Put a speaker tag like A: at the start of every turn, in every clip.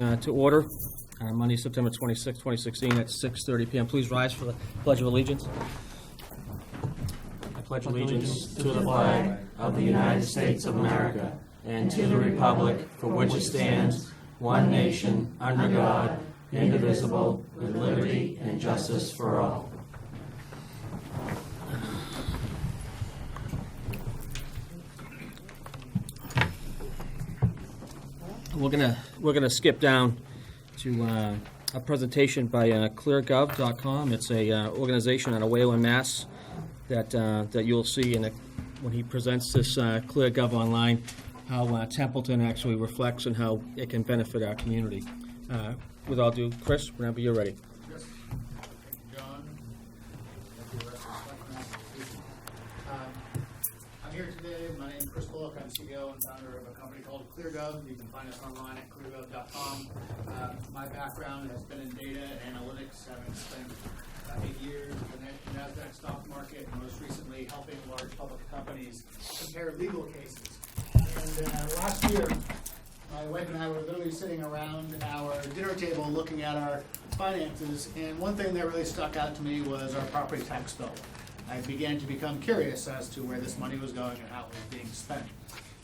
A: To order, Monday, September 26, 2016, at 6:30 p.m. Please rise for the Pledge of Allegiance. I pledge allegiance
B: to the flag of the United States of America and to the republic for which it stands, one nation, under God, indivisible, with liberty and justice for all.
A: We're gonna skip down to a presentation by cleargov.com. It's a organization out of Wayland, Mass. that you'll see when he presents this ClearGov online, how Templeton actually reflects and how it can benefit our community. With all due, Chris, whenever you're ready.
C: Yes. Thank you, John. Thank you, I'm here today. My name is Chris Bullock. I'm CEO and founder of a company called ClearGov. You can find us online at cleargov.com. My background has been in data and analytics, having spent 8 years in the NASDAQ stock market, and most recently helping large public companies compare legal cases. And last year, my wife and I were literally sitting around our dinner table looking at our finances, and one thing that really stuck out to me was our property tax bill. I began to become curious as to where this money was going and how it was being spent.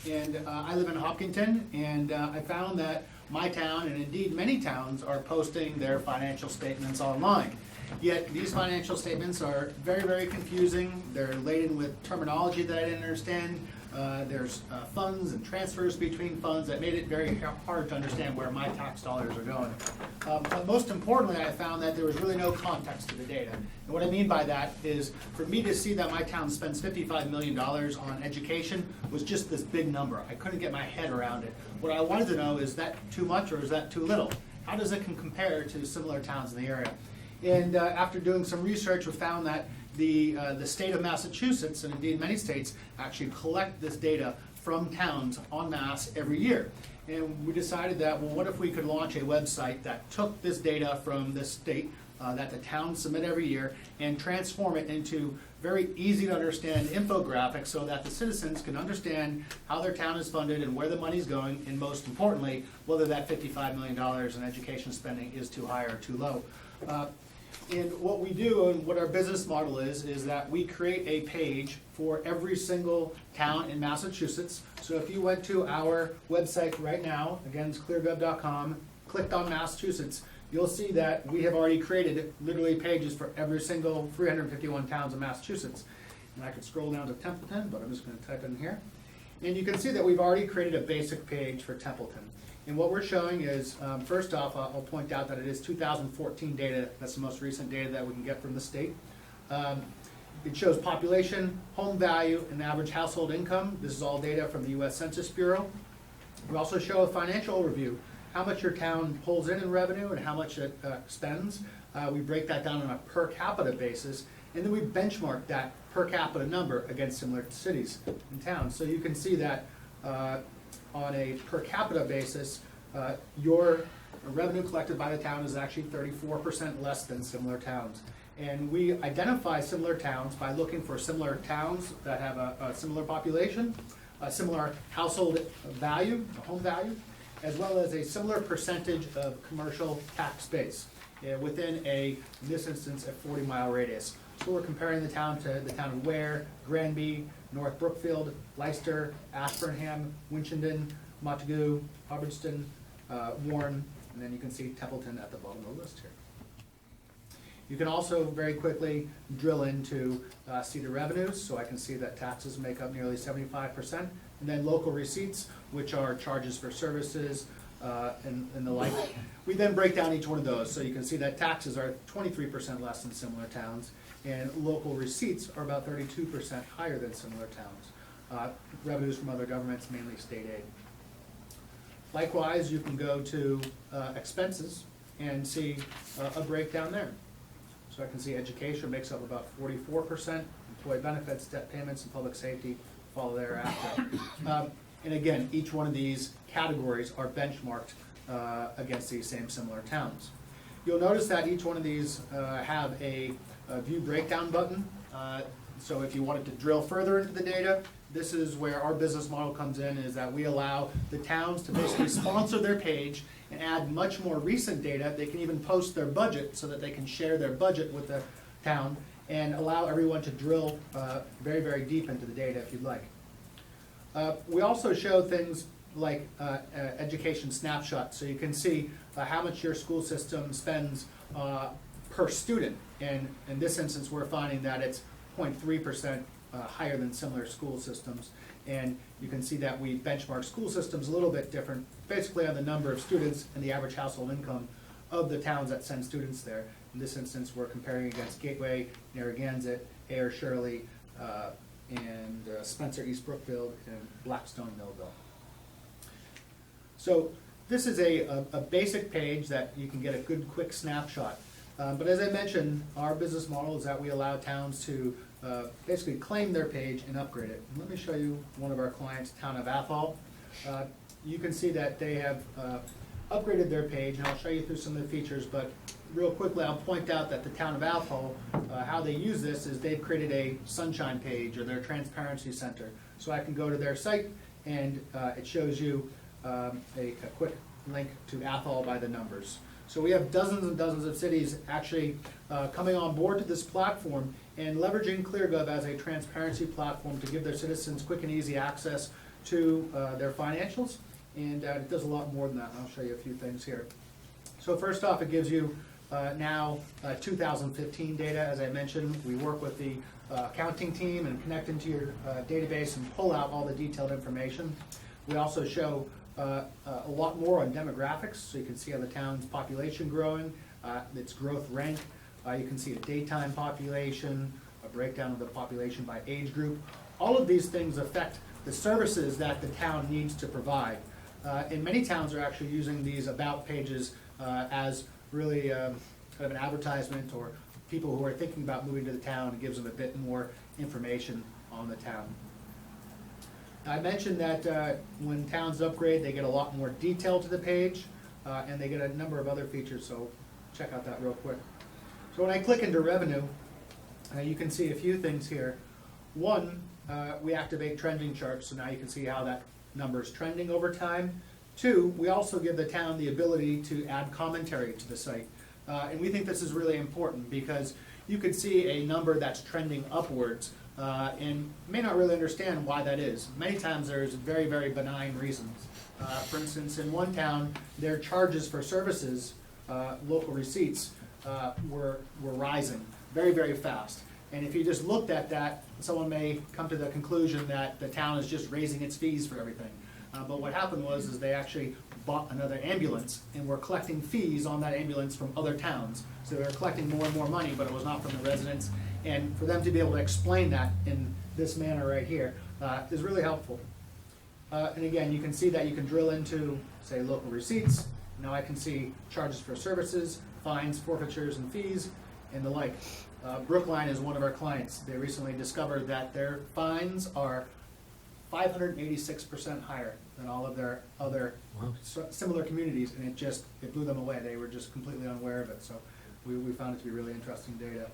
C: And I live in Hopkinton, and I found that my town, and indeed many towns, are posting their financial statements online. Yet these financial statements are very, very confusing. They're laden with terminology that I didn't understand. There's funds and transfers between funds that made it very hard to understand where my tax dollars are going. But most importantly, I found that there was really no context to the data. And what I mean by that is, for me to see that my town spends $55 million on education was just this big number. I couldn't get my head around it. What I wanted to know, is that too much or is that too little? How does it compare to similar towns in the area? And after doing some research, we found that the state of Massachusetts, and indeed many states, actually collect this data from towns en masse every year. And we decided that, well, what if we could launch a website that took this data from this state that the towns submit every year and transform it into very easy to understand infographics so that the citizens can understand how their town is funded and where the money's going, and most importantly, whether that $55 million in education spending is too high or too low. And what we do, and what our business model is that we create a page for every single town in Massachusetts. So if you went to our website right now, again, it's cleargov.com, clicked on Massachusetts, you'll see that we have already created literally pages for every single 351 towns in Massachusetts. And I could scroll down to Templeton, but I'm just going to type in here. And you can see that we've already created a basic page for Templeton. And what we're showing is, first off, I'll point out that it is 2014 data. That's the most recent data that we can get from the state. It shows population, home value, and average household income. This is all data from the U.S. Census Bureau. We also show a financial overview, how much your town pulls in revenue and how much it spends. We break that down on a per capita basis, and then we benchmark that per capita number against similar cities and towns. So you can see that on a per capita basis, your revenue collected by the town is actually 34% less than similar towns. And we identify similar towns by looking for similar towns that have a similar population, a similar household value, home value, as well as a similar percentage of commercial tax base within in this instance, a 40-mile radius. So we're comparing the town to the town of Ware, Granby, North Brookfield, Leicester, Ashburnham, Winchendon, Montague, Hubbardston, Warren, and then you can see Templeton at the bottom of the list here. You can also very quickly drill into see the revenues, so I can see that taxes make up nearly 75%, and then local receipts, which are charges for services and the like. We then break down each one of those, so you can see that taxes are 23% less than similar towns, and local receipts are about 32% higher than similar towns. Revenues from other governments, mainly state aid. Likewise, you can go to expenses and see a breakdown there. So I can see education makes up about 44%, employee benefits, debt payments, and public safety follow thereafter. And again, each one of these categories are benchmarked against these same similar towns. You'll notice that each one of these have a view breakdown button. So if you wanted to drill further into the data, this is where our business model comes in, is that we allow the towns to basically sponsor their page and add much more recent data. They can even post their budget so that they can share their budget with the town and allow everyone to drill very, very deep into the data if you'd like. We also show things like education snapshots, so you can see how much your school system spends per student. And in this instance, we're finding that it's 0.3% higher than similar school systems. And you can see that we benchmark school systems a little bit different, basically on the number of students and the average household income of the towns that send students there. In this instance, we're comparing against Gateway, Narragansett, Ayer Shirley, and Spencer, East Brookfield, and Blackstone, Millville. So this is a basic page that you can get a good quick snapshot. But as I mentioned, our business model is that we allow towns to basically claim their page and upgrade it. And let me show you one of our clients, Town of Athol. You can see that they have upgraded their page, and I'll show you through some of the features, but real quickly I'll point out that the Town of Athol, how they use this is they've created a sunshine page or their transparency center. So I can go to their site and it shows you a quick link to Athol by the numbers. So we have dozens and dozens of cities actually coming on board to this platform and leveraging ClearGov as a transparency platform to give their citizens quick and easy access to their financials. And it does a lot more than that, and I'll show you a few things here. So first off, it gives you now 2015 data. As I mentioned, we work with the accounting team and connect into your database and pull out all the detailed information. We also show a lot more on demographics, so you can see how the town's population growing, its growth rank. You can see a daytime population, a breakdown of the population by age group. All of these things affect the services that the town needs to provide. And many towns are actually using these about pages as really kind of an advertisement, or people who are thinking about moving to the town. It gives them a bit more information on the town. I mentioned that when towns upgrade, they get a lot more detail to the page, and they get a number of other features, so check out that real quick. So when I click into revenue, you can see a few things here. One, we activate trending charts, so now you can see how that number is trending over time. Two, we also give the town the ability to add commentary to the site. And we think this is really important because you could see a number that's trending upwards and may not really understand why that is. Many times there's very, very benign reasons. For instance, in one town, their charges for services, local receipts, were rising very, very fast. And if you just looked at that, someone may come to the conclusion that the town is just raising its fees for everything. But what happened was they actually bought another ambulance and were collecting fees on that ambulance from other towns. So they were collecting more and more money, but it was not from the residents. And for them to be able to explain that in this manner right here is really helpful. And again, you can see that you can drill into, say, local receipts. Now I can see charges for services, fines, forfeitures, and fees, and the like. Brookline is one of our clients. They recently discovered that their fines are 586% higher than all of their other similar communities, and it blew them away. They were just completely unaware of it, so we found it to be really interesting data.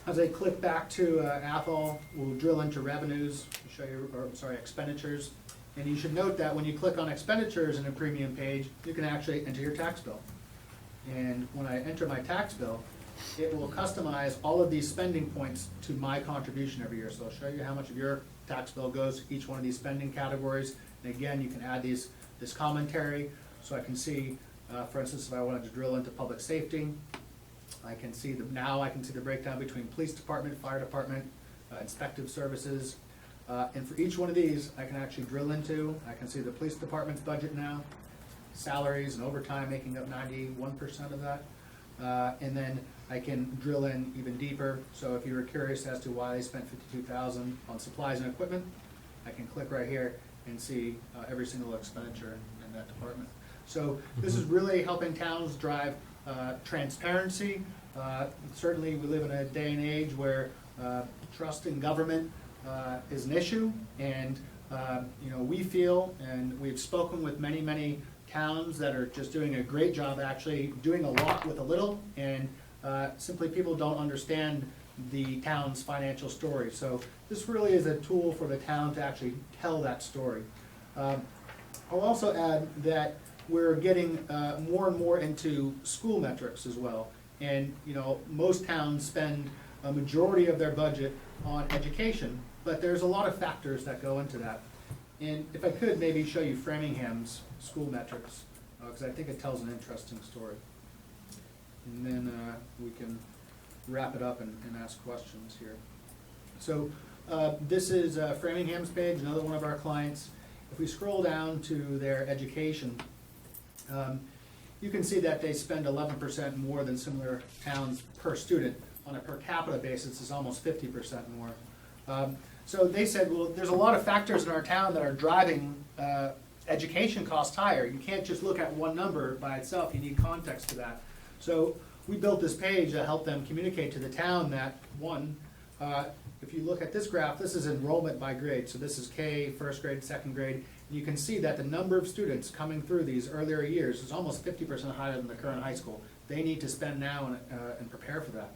C: As I click back to Athol, we'll drill into revenues, show you, expenditures. And you should note that when you click on expenditures in a premium page, you can actually enter your tax bill. And when I enter my tax bill, it will customize all of these spending points to my contribution every year. So I'll show you how much of your tax bill goes to each one of these spending categories. And again, you can add this commentary, so I can see, for instance, if I wanted to drill into public safety, I can see the breakdown between police department, fire department, inspective services. And for each one of these, I can actually drill into. I can see the police department's budget now, salaries and overtime making up 91% of that. And then I can drill in even deeper. So if you were curious as to why they spent $52,000 on supplies and equipment, I can click right here and see every single expenditure in that department. So this is really helping towns drive transparency. Certainly we live in a day and age where trust in government is an issue, and we feel, and we've spoken with many, many towns that are just doing a great job, actually doing a lot with a little, and simply people don't understand the town's financial story. So this really is a tool for the town to actually tell that story. I'll also add that we're getting more and more into school metrics as well. And, you know, most towns spend a majority of their budget on education, but there's a lot of factors that go into that. And if I could maybe show you Framingham's school metrics, because I think it tells an interesting story. And then we can wrap it up and ask questions here. So this is Framingham's page, another one of our clients. If we scroll down to their education, you can see that they spend 11% more than similar towns per student. On a per capita basis, it's almost 50% more. So they said, well, there's a lot of factors in our town that are driving education costs higher. You can't just look at one number by itself, you need context to that. So we built this page to help them communicate to the town that, one, if you look at this graph, this is enrollment by grade. So this is K, first grade, second grade. And you can see that the number of students coming through these earlier years is almost 50% higher than the current high school. They need to spend now and prepare for that.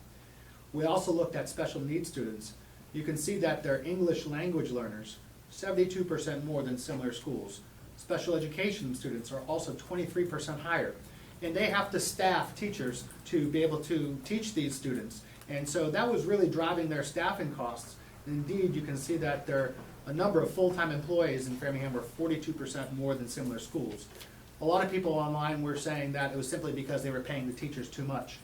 C: We also looked at special needs students. You can see that they're English language learners, 72% more than similar schools. Special education students are also 23% higher. And they have to staff teachers to be able to teach these students. And so that was really driving their staffing costs. And indeed, you can see that a number of full-time employees in Framingham were 42% more than similar schools. A lot of people online were saying that it was simply because they were paying the teachers too much.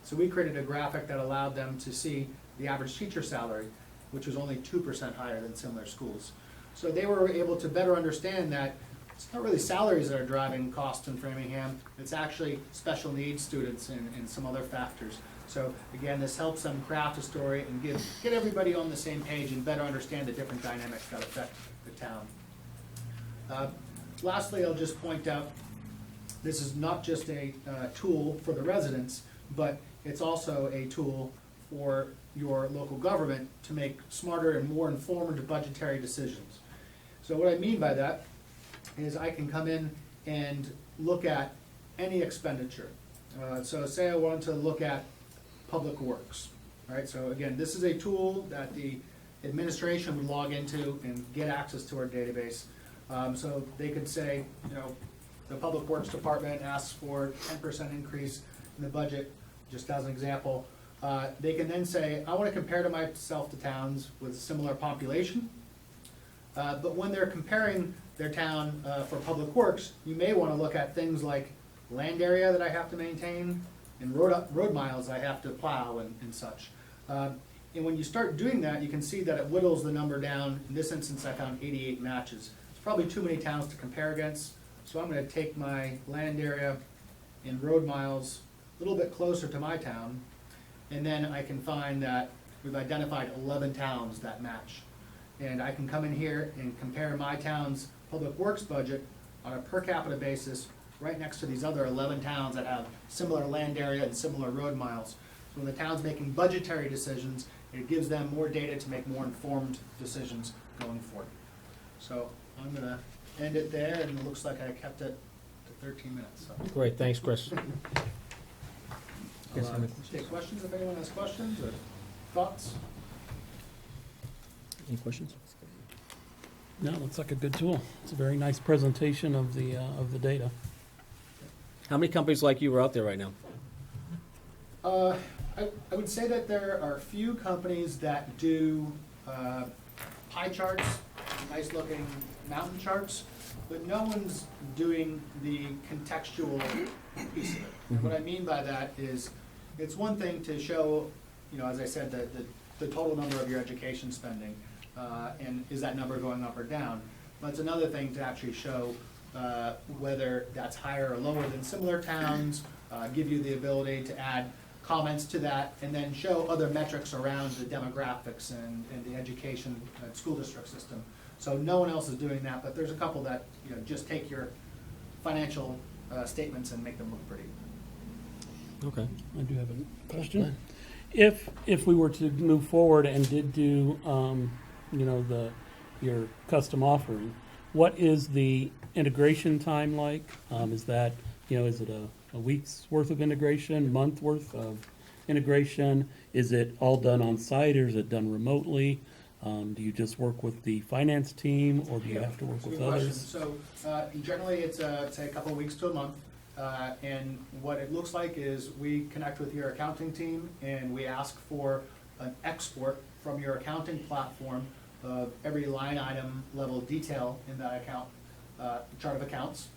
C: So we created a graphic that allowed them to see the average teacher salary, which was only 2% higher than similar schools. So they were able to better understand that it's not really salaries that are driving costs in Framingham, it's actually special needs students and some other factors. So again, this helps them craft a story and get everybody on the same page and better understand the different dynamics that affect the town. Lastly, I'll just point out, this is not just a tool for the residents, but it's also a tool for your local government to make smarter and more informed budgetary decisions. So what I mean by that is I can come in and look at any expenditure. So say I wanted to look at public works, right? So again, this is a tool that the administration would log into and get access to our database. So they could say, you know, the Public Works Department asks for 10% increase in the budget, just as an example. They can then say, I want to compare to myself to towns with similar population. But when they're comparing their town for public works, you may want to look at things like land area that I have to maintain and road miles I have to plow and such. And when you start doing that, you can see that it whittles the number down. In this instance, I found 88 matches. It's probably too many towns to compare against, so I'm going to take my land area and road miles a little bit closer to my town, and then I can find that we've identified 11 towns that match. And I can come in here and compare my town's public works budget on a per capita basis right next to these other 11 towns that have similar land area and similar road miles. So when the town's making budgetary decisions, it gives them more data to make more informed decisions going forward. So I'm going to end it there, and it looks like I kept it to 13 minutes. So.
A: Great, thanks, Chris.
C: I'll take questions if anyone has questions or thoughts.
A: Any questions?
D: No, it looks like a good tool. It's a very nice presentation of the data.
A: How many companies like you are out there right now?
C: I would say that there are a few companies that do pie charts, nice looking mountain charts, but no one's doing the contextual piece of it.
A: Mm-hmm.
C: What I mean by that is, it's one thing to show, you know, as I said, the total number of your education spending, and is that number going up or down? But it's another thing to actually show whether that's higher or lower than similar towns, give you the ability to add comments to that, and then show other metrics around the demographics and the education school district system. So no one else is doing that, but there's a couple that, you know, just take your financial statements and make them look pretty.
D: Okay. I do have a question. If we were to move forward and did do, you know, your custom offering, what is the integration time like? Is that, you know, is it a week's worth of integration, month worth of integration? Is it all done on site, or is it done remotely? Do you just work with the finance team, or do you have to work
C: It's a
D: with
C: good question.
D: others?
C: So, generally, it's, say, a couple of weeks to a month. And what it looks like is we connect with your accounting team and we ask for an export from your accounting platform of every line item level detail in that account, chart of accounts,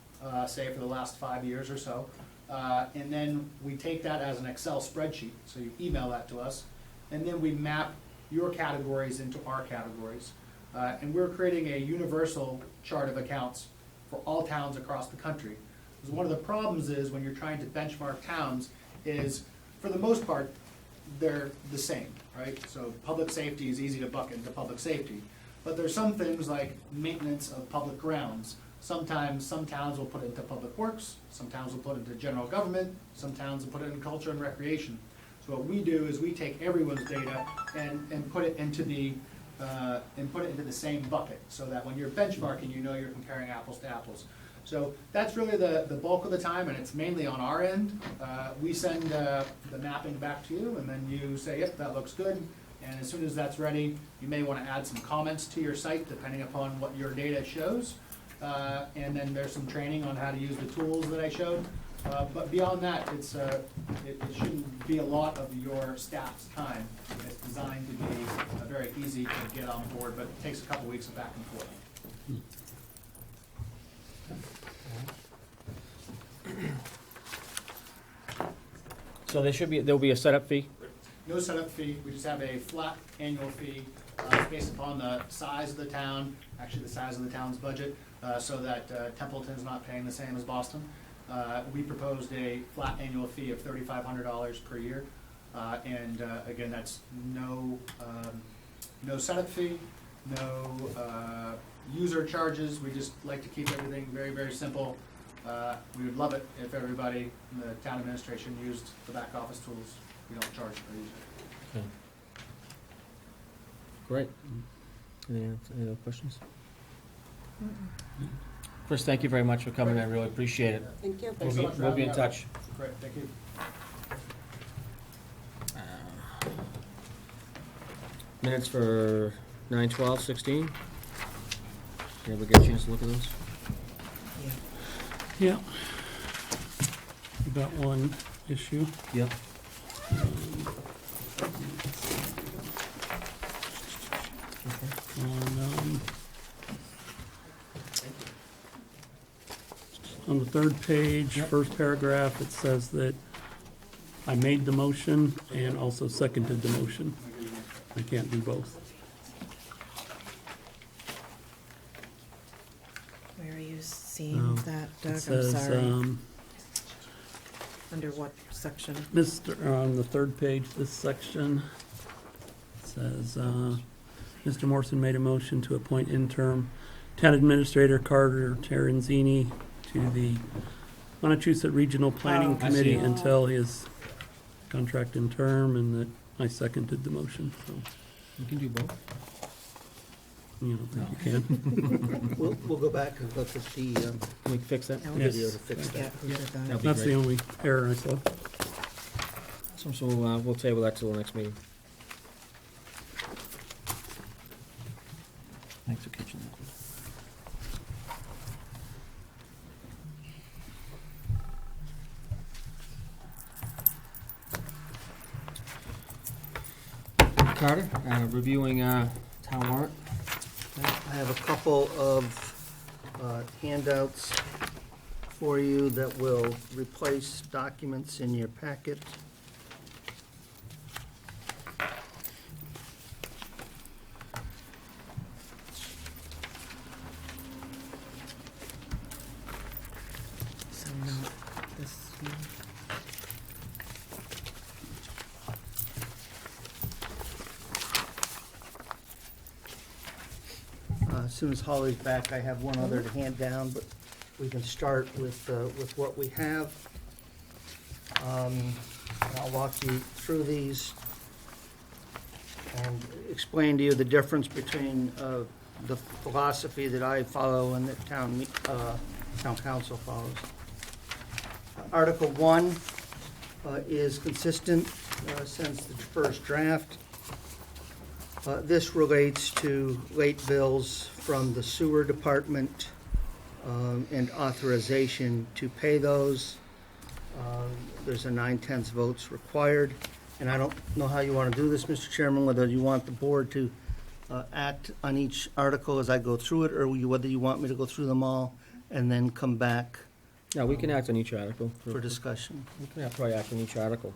C: say for the last 5 years or so. And then we take that as an Excel spreadsheet, so you email that to us, and then we map your categories into our categories. And we're creating a universal chart of accounts for all towns across the country. Because one of the problems is when you're trying to benchmark towns is, for the most part, they're the same, right? So public safety is easy to bucket into public safety. But there's some things like maintenance of public grounds. Sometimes some towns will put it into public works, some towns will put it into general government, some towns will put it in culture and recreation. So what we do is we take everyone's data and put it into the same bucket, so that when you're benchmarking, you know you're comparing apples to apples. So that's really the bulk of the time, and it's mainly on our end. We send the mapping back to you, and then you say, yep, that looks good. And as soon as that's ready, you may want to add some comments to your site, depending upon what your data shows. And then there's some training on how to use the tools that I showed. But beyond that, it shouldn't be a lot of your staff's time. It's designed to be very easy to get on board, but it takes a couple weeks of back and forth.
A: So there'll be a setup fee?
C: No setup fee, we just have a flat annual fee. It's based upon the size of the town, actually the size of the town's budget, so that Templeton's not paying the same as Boston. We proposed a flat annual fee of $3,500 per year. And again, that's no setup fee, no user charges. We just like to keep everything very, very simple. We would love it if everybody in the town administration used the back office tools. We don't charge per user.
A: Okay. Great. Any other questions? Chris, thank you very much for coming. I really appreciate it.
E: Thank you.
C: Thanks so much for
A: We'll be
C: having
A: in
C: me.
A: touch.
C: Great, thank you.
A: Minutes for 9/12/16. Did you ever get a chance to look at those?
D: Yeah. We got one issue.
A: Yep.
D: On the third page,
A: Yep.
D: first paragraph, it says that I made the motion and also seconded the motion. I can't do both.
E: Where are you seeing
D: Oh,
E: that,
D: It
E: Doug? I'm
D: says,
E: sorry. Under what section?
D: on the third page, this section, it says, Mr. Morrison made a motion to appoint interim town administrator Carter Terenzini to the Montechusett Regional Planning
A: I see.
D: Committee until his contract in term, and that I seconded the motion, so,
A: You can do both.
D: you don't think you can.
F: We'll go back and look at the
A: Can we fix that?
E: I'll
D: Yes.
F: video to fix
E: forget
F: that.
E: who did
A: That'll
E: that.
A: be
D: That's the
A: great.
D: only error I saw.
A: So we'll table that till the next meeting. Thanks for catching that. Carter, reviewing town warrant.
F: I have a couple of handouts for you that will replace documents in your packet.
E: So not this one.
F: As soon as Holly's back, I have one other to hand down, but we can start with what we have. I'll walk you through these and explain to you the difference between the philosophy that I follow and that town council follows. Article 1 is consistent since the first draft. This relates to late bills from the sewer department and authorization to pay those. There's a 9/10 votes required, and I don't know how you want to do this, Mr. Chairman, whether you want the board to act on each article as I go through it, or whether you want me to go through them all and then come back
A: Yeah, we can act on each article.
F: for discussion.
A: We can probably act on each article.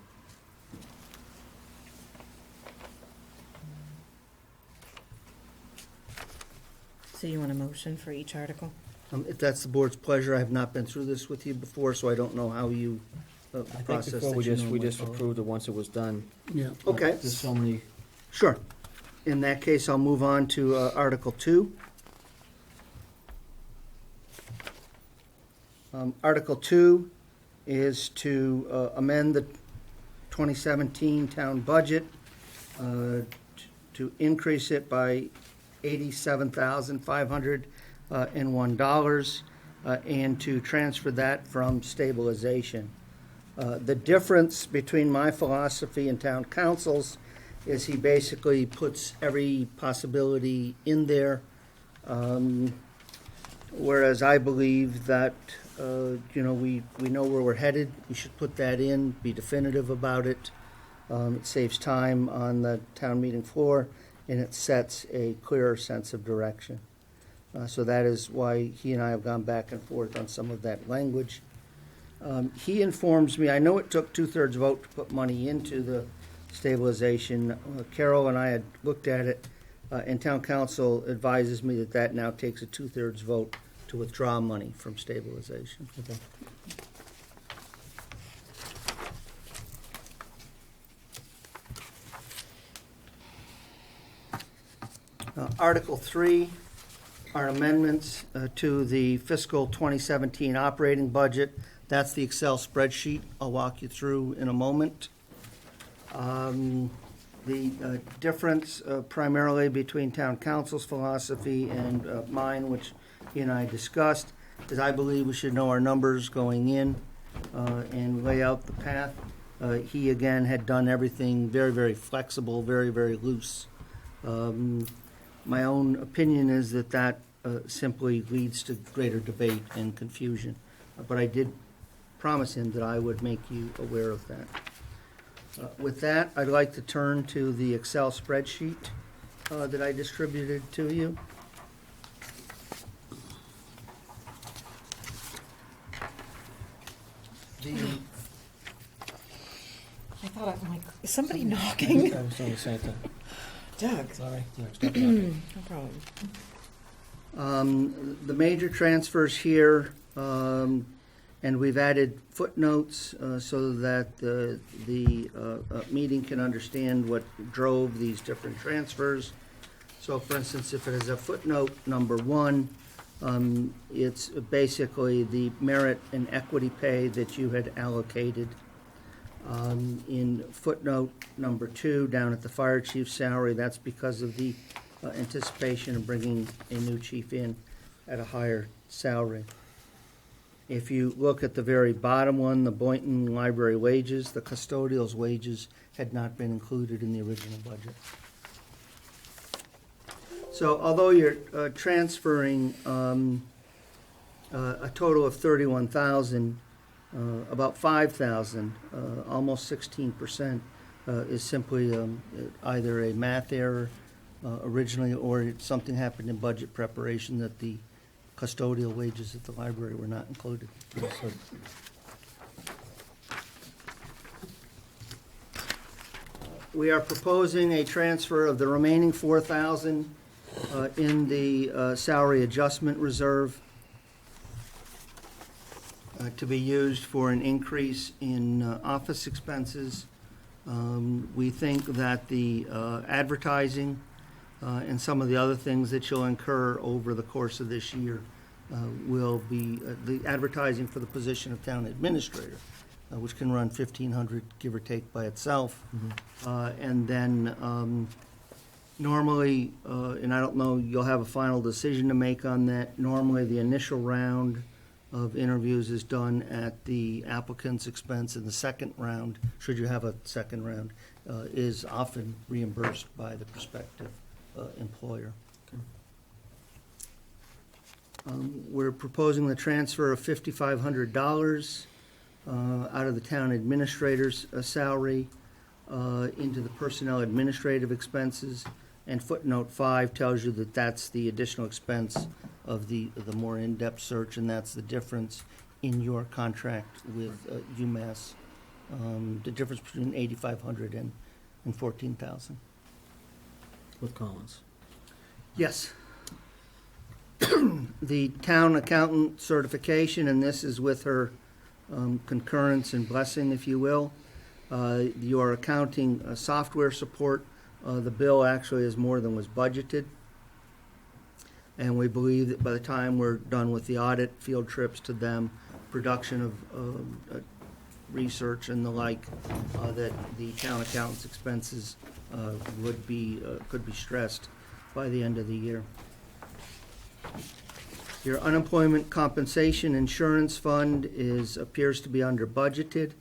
E: So you want a motion for each article?
F: If that's the board's pleasure, I have not been through this with you before, so I don't know how you
A: I think
F: process
A: before
F: that
A: we
F: you
A: just
F: normally
A: just
F: follow.
A: approved it once it was done.
D: Yeah.
F: Okay.
A: There's so many.
F: Sure. In that case, I'll move on to Article 2. Article 2 is to amend the 2017 town budget to increase it by $87,501 and to transfer that from stabilization. The difference between my philosophy and town council's is he basically puts every possibility in there, whereas I believe that, we know where we're headed. We should put that in, be definitive about it. It saves time on the town meeting floor, and it sets a clearer sense of direction. So that is why he and I have gone back and forth on some of that language. He informs me, I know it took 2/3 vote to put money into the stabilization. Carol and I had looked at it, and town council advises me that that now takes a 2/3 vote to withdraw money from stabilization.
A: Okay.
F: Article 3 are amendments to the fiscal 2017 operating budget. That's the Excel spreadsheet I'll walk you through in a moment. The difference primarily between town council's philosophy and mine, which he and I discussed, is I believe we should know our numbers going in and lay out the path. He, again, had done everything very, very flexible, very, very loose. My own opinion is that that simply leads to greater debate and confusion. But I did promise him that I would make you aware of that. With that, I'd like to turn to the Excel spreadsheet that I distributed to you.
E: I thought, I'm like, is somebody knocking?
A: I was saying the same thing.
E: Doug,
A: Sorry. No, stop talking.
E: no problem.
F: The major transfers here, and we've added footnotes so that the meeting can understand what drove these different transfers. So, for instance, if it is a footnote number 1, it's basically the merit and equity pay that you had allocated. In footnote number 2, down at the fire chief's salary, that's because of the anticipation of bringing a new chief in at a higher salary. If you look at the very bottom one, the Boynton Library wages, the custodial's wages had not been included in the original budget. So although you're transferring a total of 31,000, about 5,000, almost 16%, is simply either a math error originally, or something happened in budget preparation that the custodial wages at the library were not included. We are proposing a transfer of the remaining 4,000 in the salary adjustment reserve to be used for an increase in office expenses. We think that the advertising and some of the other things that you'll incur over the course of this year will be the advertising for the position of town administrator, which can run $1,500, give or take, by itself. And then normally, and I don't know, you'll have a final decision to make on that. Normally, the initial round of interviews is done at the applicant's expense, and the second round, should you have a second round, is often reimbursed by the prospective employer. We're proposing the transfer of $5,500 out of the town administrator's salary into the personnel administrative expenses, and footnote 5 tells you that that's the additional expense of the more in-depth search, and that's the difference in your contract with UMass, the difference between $8,500 and $14,000.
A: With Collins.
F: Yes. The town accountant certification, and this is with her concurrence and blessing, if you will. Your accounting software support, the bill actually is more than was budgeted. And we believe that by the time we're done with the audit, field trips to them, production of research and the like, that the town accountant's expenses could be stressed by the end of the year. Your unemployment compensation insurance fund appears to be under budgeted.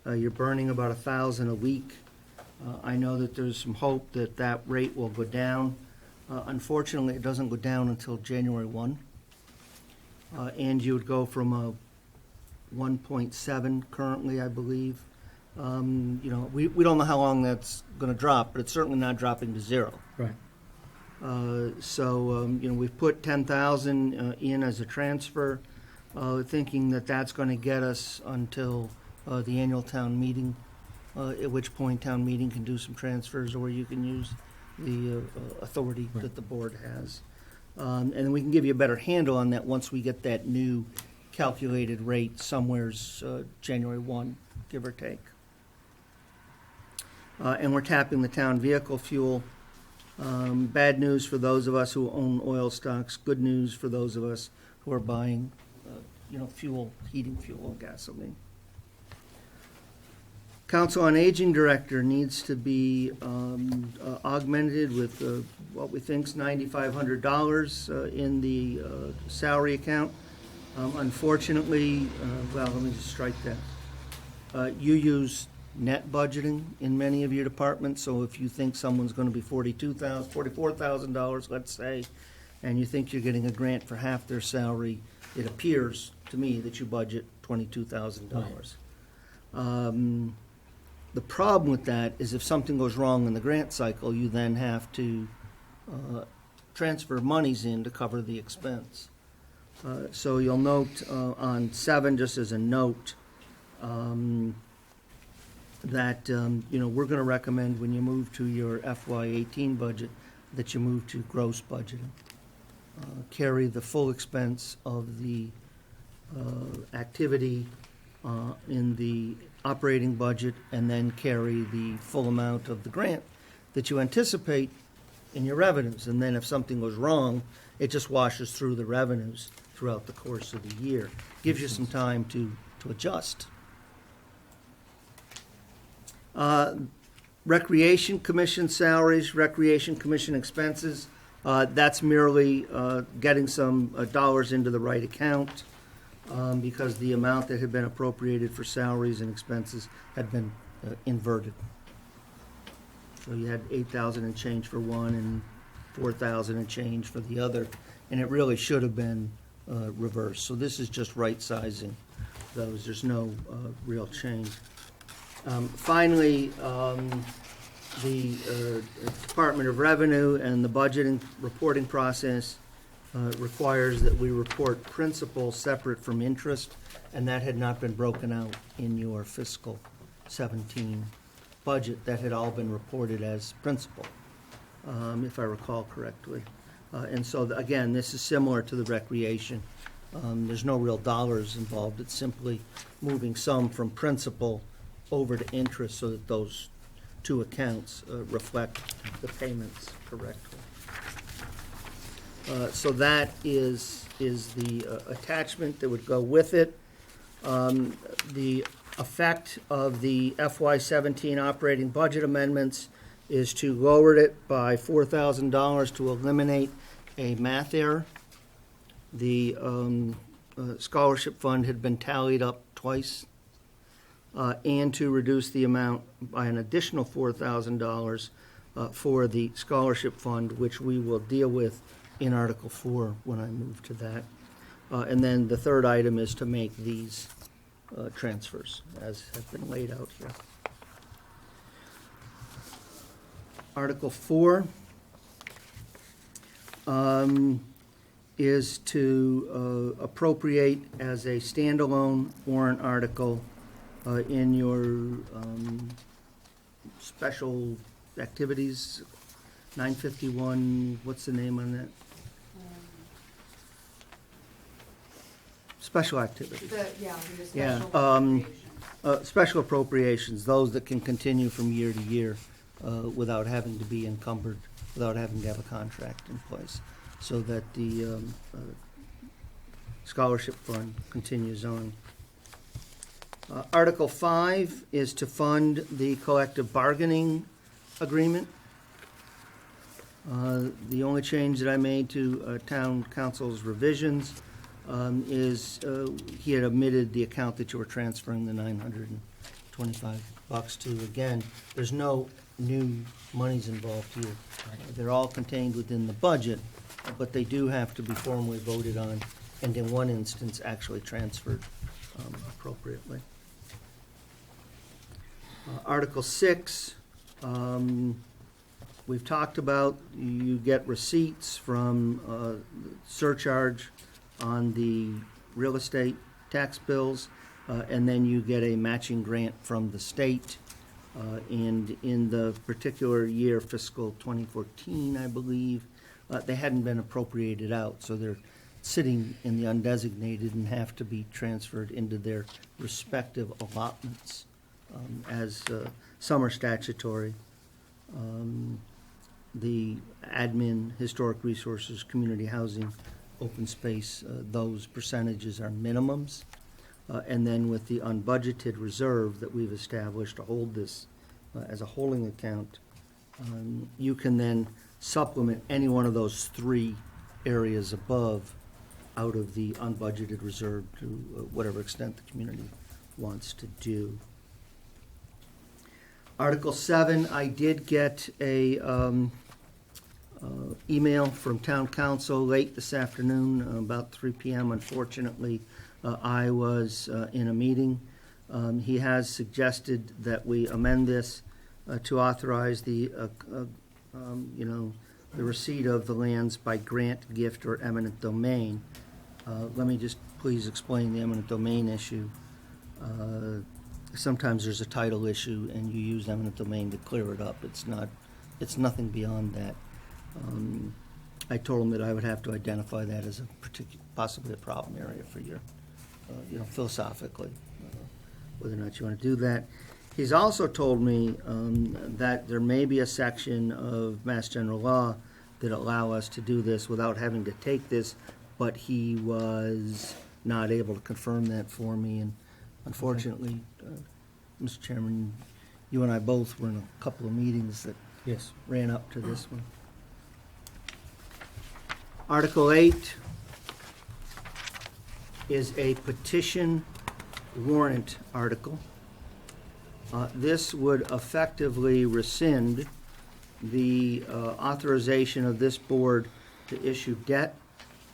F: You're burning about $1,000 a week. I know that there's some hope that that rate will go down. Unfortunately, it doesn't go down until January 1. And you would go from a 1.7 currently, I believe. We don't know how long that's going to drop, but it's certainly not dropping to zero.
A: Right.
F: We've put $10,000 in as a transfer, thinking that that's going to get us until the annual town meeting, at which point town meeting can do some transfers, or you can use the authority that the board has. And then we can give you a better handle on that once we get that new calculated rate somewhere's January 1, give or take. And we're tapping the town vehicle fuel. Bad news for those of us who own oil stocks, good news for those of us who are buying, fuel, heating fuel and gasoline. Council on Aging Director needs to be augmented with what we think is $9,500 in the salary account. Unfortunately, let me just strike that. You use net budgeting in many of your departments, so if you think someone's going to be $44,000, let's say, and you think you're getting a grant for half their salary, it appears to me that you budget $22,000. The problem with that is if something goes wrong in the grant cycle, you then have to transfer monies in to cover the expense. So you'll note on 7, just as a note, that we're going to recommend when you move to your FY18 budget that you move to gross budgeting. Carry the full expense of the activity in the operating budget, and then carry the full amount of the grant that you anticipate in your revenues. And then if something goes wrong, it just washes through the revenues throughout the course of the year. Gives you some time to adjust. Recreation Commission salaries, Recreation Commission expenses, that's merely getting some dollars into the right account, because the amount that had been appropriated for salaries and expenses had been inverted. So you had 8,000 and change for one and 4,000 and change for the other, and it really should have been reversed. So this is just right sizing those. There's no real change. Finally, the Department of Revenue and the budgeting reporting process requires that we report principal separate from interest, and that had not been broken out in your fiscal 17 budget. That had all been reported as principal, if I recall correctly. And so, again, this is similar to the recreation. There's no real dollars involved. It's simply moving some from principal over to interest so that those two accounts reflect the payments correctly. So that is the attachment that would go with it. The effect of the FY17 operating budget amendments is to lower it by $4,000 to eliminate a math error. The scholarship fund had been tallied up twice, and to reduce the amount by an additional $4,000 for the scholarship fund, which we will deal with in Article 4 when I move to that. And then the third item is to make these transfers, as have been laid out here. Article 4 is to appropriate as a standalone warrant article in your special activities, 951, what's the name on that? Special activities. Yeah, special appropriations, those that can continue from year to year without having to be encumbered, without having to have a contract in place, so that the scholarship fund continues on. Article 5 is to fund the collective bargaining agreement. The only change that I made to town council's revisions is he had omitted the account that you were transferring the $925 to. Again, there's no new monies involved here. They're all contained within the budget, but they do have to be formally voted on, and in one instance, actually transferred appropriately. Article 6, we've talked about, you get receipts from surcharge on the real estate tax bills, and then you get a matching grant from the state. And in the particular year, fiscal 2014, I believe, they hadn't been appropriated out, so they're sitting in the undesignated and have to be transferred into their respective allotments as some are statutory. The admin, historic resources, community housing, open space, those percentages are minimums. And then with the unbudgeted reserve that we've established to hold this as a holding account, you can then supplement any one of those three areas above out of the unbudgeted reserve to whatever extent the community wants to do. Article 7, I did get a email from town council late this afternoon, about 3 p.m. Unfortunately, I was in a meeting. He has suggested that we amend this to authorize the, the receipt of the lands by grant, gift, or eminent domain. Let me just please explain the eminent domain issue. Sometimes there's a title issue, and you use eminent domain to clear it up. It's nothing beyond that. I told him that I would have to identify that as a possibly a problem area for your, philosophically, whether or not you want to do that. He's also told me that there may be a section of Mass General Law that allow us to do this without having to take this, but he was not able to confirm that for me, and unfortunately, Mr. Chairman, you and I both were in a couple of meetings that
A: Yes.
F: ran up to this one. Article 8 is a petition warrant article. This would effectively rescind the authorization of this board to issue debt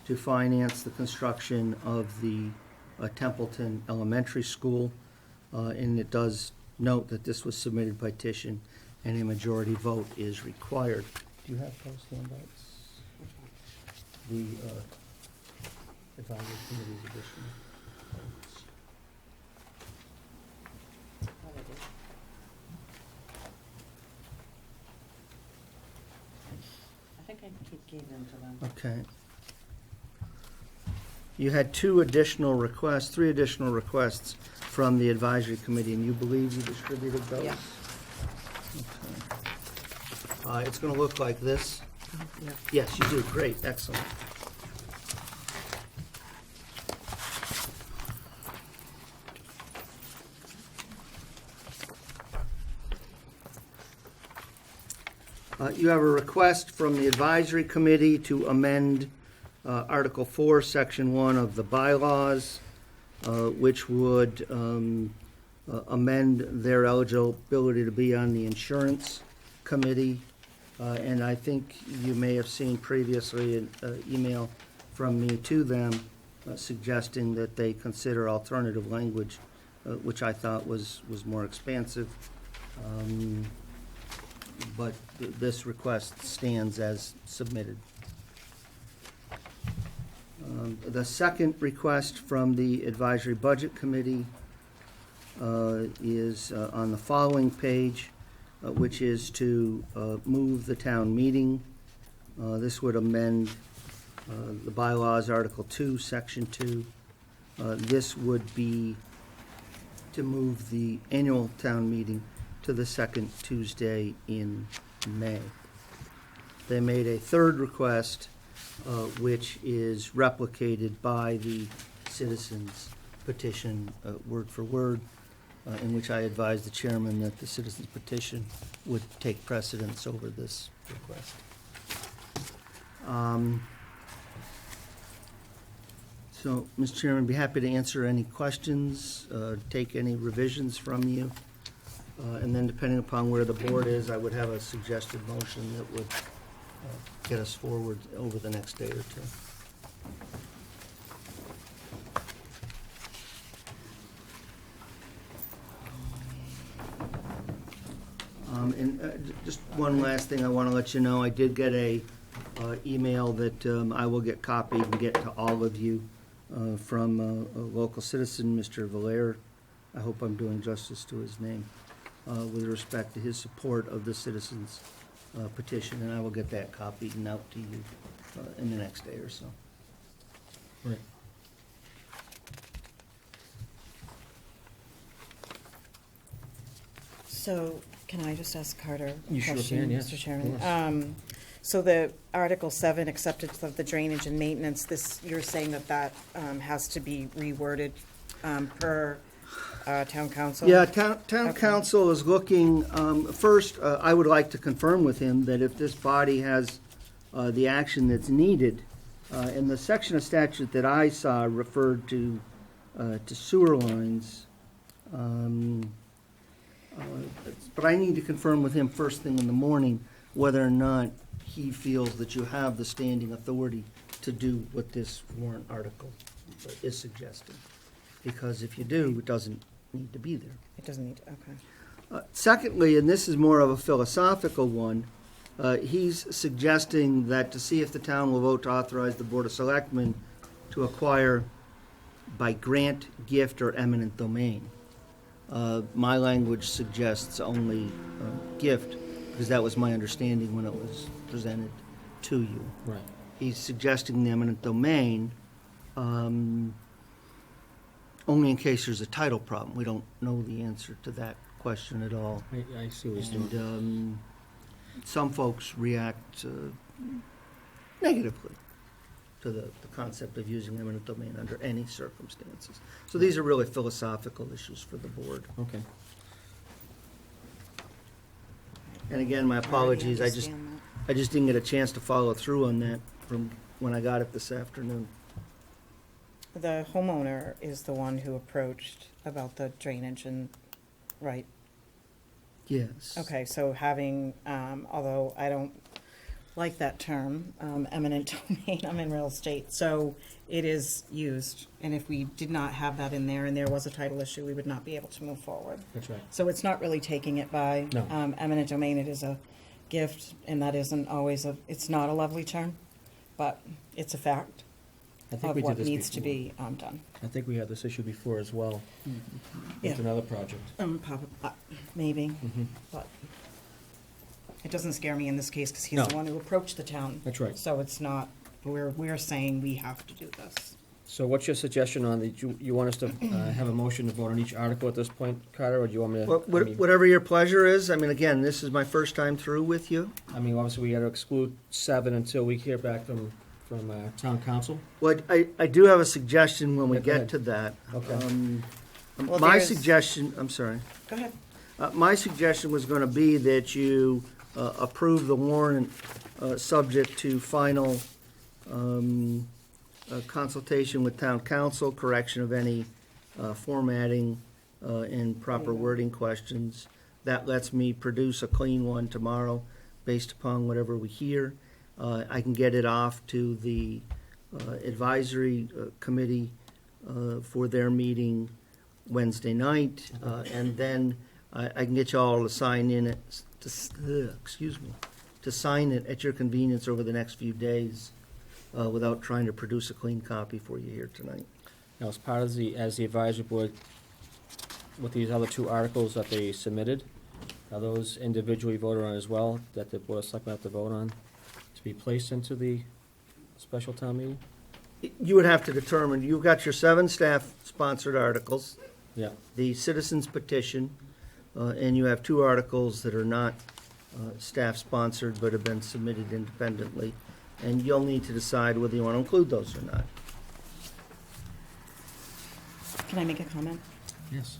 F: to finance the construction of the Templeton Elementary School. And it does note that this was submitted by petition and a majority vote is required. Do you have those handouts? The advisory committee's edition.
E: I think I gave them to them.
F: Okay. You had three additional requests from the advisory committee, and you believe you distributed those?
E: Yeah.
F: Okay. It's gonna look like this.
E: Yeah.
F: Yes, you do, great, excellent. You have a request from the advisory committee to amend Article 4, Section 1 of the bylaws, which would amend their eligibility to be on the insurance committee. And I think you may have seen previously an email from me to them suggesting that they consider alternative language, which I thought was more expansive. But this request stands as submitted. The second request from the Advisory Budget Committee is on the following page, which is to move the town meeting. This would amend the bylaws, Article 2, Section 2. This would be to move the annual town meeting to the second Tuesday in May. They made a third request, which is replicated by the citizens petition, word for word, in which I advised the chairman that the citizens petition would take precedence over this request. So, Mr. Chairman, I'd be happy to answer any questions, take any revisions from you. And then depending upon where the board is, I would have a suggested motion that would get us forward over the next day or two. Just one last thing I want to let you know, I did get a email that I will get copied and get to all of you from a local citizen, Mr. Valaire. I hope I'm doing justice to his name, with respect to his support of the citizens petition, and I will get that copied and out to you in the next day or so.
A: Right.
E: So, can I just ask Carter a
A: You sure
E: question,
A: can, yes,
E: Mr.
A: of
E: Chairman?
A: course.
E: So the Article 7, acceptance of the drainage and maintenance, this, you're saying that has to be reworded per town council?
F: Yeah, town
E: Okay.
F: council is looking, first, I would like to confirm with him that if this body has the action that's needed, and the section of statute that I saw referred to sewer lines, but I need to confirm with him first thing in the morning whether or not he feels that you have the standing authority to do what this warrant article is suggesting. Because if you do, it doesn't need to be there.
E: It doesn't need, okay.
F: Secondly, and this is more of a philosophical one, he's suggesting that to see if the town will vote to authorize the Board of Selectmen to acquire by grant, gift, or eminent domain. My language suggests only gift, because that was my understanding when it was presented to you.
A: Right.
F: He's suggesting the eminent domain only in case there's a title problem. We don't know the answer to that question at all.
A: I see what he's doing.
F: And some folks react negatively to the concept of using eminent domain under any circumstances. So these are really philosophical issues for the board.
A: Okay.
F: And again, my apologies, I just didn't get a chance to follow through on that from when I got it this afternoon.
E: The homeowner is the one who approached about the drainage and, right?
F: Yes.
E: Okay, so having, although I don't like that term, eminent domain, I'm in real estate, so it is used. And if we did not have that in there and there was a title issue, we would not be able to move forward.
A: That's right.
E: So it's not really taking it by
A: No.
E: eminent domain, it is a gift, and that isn't always it's not a lovely term, but it's a fact
A: I think
E: of
A: we did
E: what
A: this
E: needs to
A: before.
E: be done.
A: I think we had this issue before as well,
E: Yeah.
A: with another project.
E: Maybe,
A: Mhm.
E: but it doesn't scare me in this case, because he's
A: No.
E: the one who approached the town.
A: That's right.
E: So it's not, we're saying we have to do this.
A: So what's your suggestion on the, you want us to have a motion to vote on each article at this point, Carter, or do you want me to? I mean-
F: Whatever your pleasure is, I mean, again, this is my first time through with you.
A: I mean, obviously, we got to exclude 7 until we hear back from town council.
F: Well, I do have a suggestion when we
A: Yeah, go
F: get
A: ahead.
F: to that.
A: Okay.
E: Well,
F: My
E: there's-
F: suggestion, I'm sorry.
E: Go ahead.
F: My suggestion was going to be that you approve the warrant subject to final consultation with town council, correction of any formatting and proper wording questions. That lets me produce a clean one tomorrow based upon whatever we hear. I can get it off to the advisory committee for their meeting Wednesday night, and then I can get you all to sign in it, to sign it at your convenience over the next few days without trying to produce a clean copy for you here tonight.
A: Now, as part of as the advisory board, with these other 2 articles that they submitted, are those individually voted on as well, that the Board of Selectmen have to vote on, to be placed into the special town meeting?
F: You would have to determine, you've got your 7 staff-sponsored articles,
A: Yeah,
F: the citizens petition, and you have 2 articles that are not staff-sponsored but have been submitted independently, and you'll need to decide whether you want to include those or not.
E: Can I make a comment?
A: yes,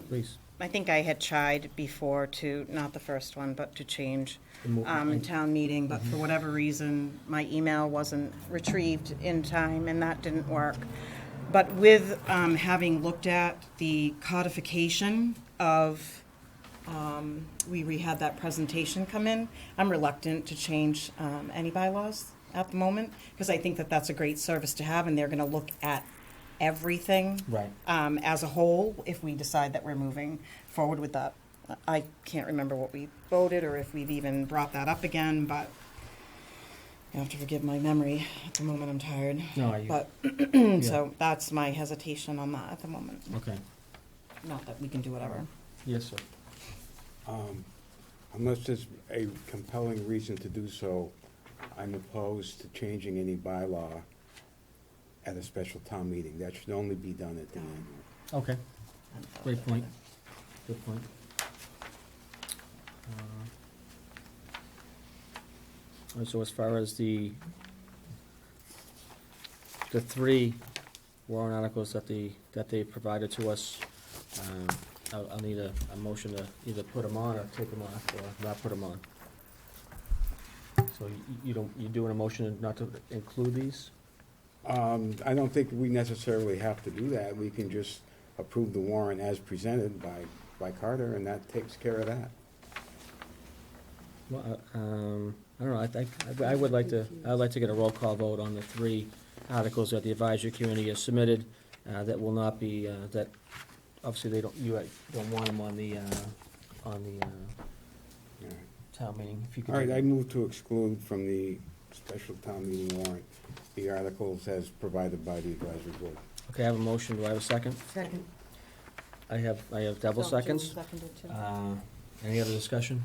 A: please.
E: I think I had tried before to, not the first one, but to change
A: The
E: in town meeting, but for whatever reason, my email wasn't retrieved in time, and that didn't work. But with having looked at the codification of, we had that presentation come in, I'm reluctant to change any bylaws at the moment, because I think that that's a great service to have, and they're gonna look at everything
A: Right.
E: as a whole, if we decide that we're moving forward with that. I can't remember what we voted, or if we've even brought that up again, but you have to forgive my memory. At the moment, I'm tired.
A: No, you,
E: But, so that's my hesitation on that at the moment.
A: okay,
E: Not that we can do whatever.
A: yes, sir.
G: Unless there's a compelling reason to do so, I'm opposed to changing any bylaw at a special town meeting. That should only be done at the annual.
A: Okay, great point, good point. So as far as the 3 warrant articles that they provided to us, I'll need a motion to either put them on or take them off, or not put them on. So you're doing a motion not to include these?
G: I don't think we necessarily have to do that. We can just approve the warrant as presented by Carter, and that takes care of that.
A: Well, I don't know, I'd like to get a roll call vote on the 3 articles that the advisory committee has submitted, that will not be, that, obviously, you don't want them on the
G: All right.
A: town meeting. If you could
G: All right,
A: take-
G: I move to exclude from the special town meeting warrant the articles as provided by the advisory board.
A: Okay, I have a motion, do I have a second?
E: Second.
A: I have double seconds.
E: Seconded too.
A: Any other discussion?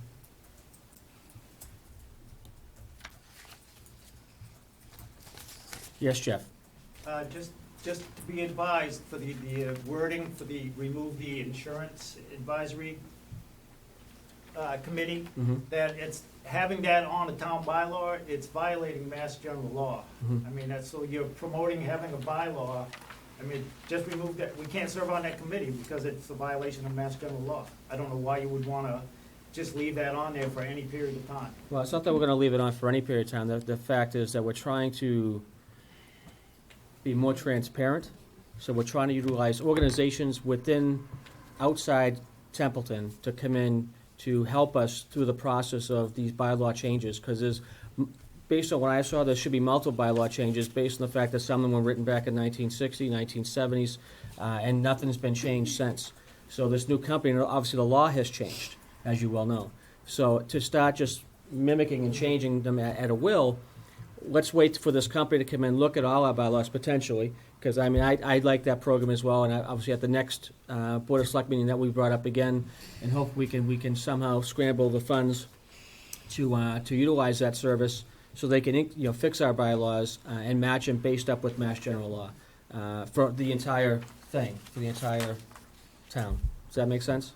A: Yes, Jeff?
H: Just to be advised, for the wording for the, remove the insurance advisory committee,
A: Mm-hmm.
H: that it's, having that on a town bylaw, it's violating mass general law.
A: Mhm.
H: I mean, that's, so you're promoting having a bylaw, I mean, just remove that, we can't serve on that committee because it's a violation of mass general law. I don't know why you would wanna just leave that on there for any period of time.
A: Well, it's not that we're gonna leave it on for any period of time. The fact is that we're trying to be more transparent. So we're trying to utilize organizations outside Templeton to come in to help us through the process of these bylaw changes, because based on what I saw, there should be multiple bylaw changes based on the fact that some of them were written back in 1960, 1970s, and nothing's been changed since. So this new company, obviously the law has changed, as you well know. So to start just mimicking and changing them at a will, let's wait for this company to come in, look at all our bylaws potentially, because I mean, I like that program as well, and obviously at the next Board of Select meeting that we brought up again, and hope we can somehow scramble the funds to utilize that service so they can, fix our bylaws and match them based up with Mass General Law for the entire thing, for the entire town. Does that make sense?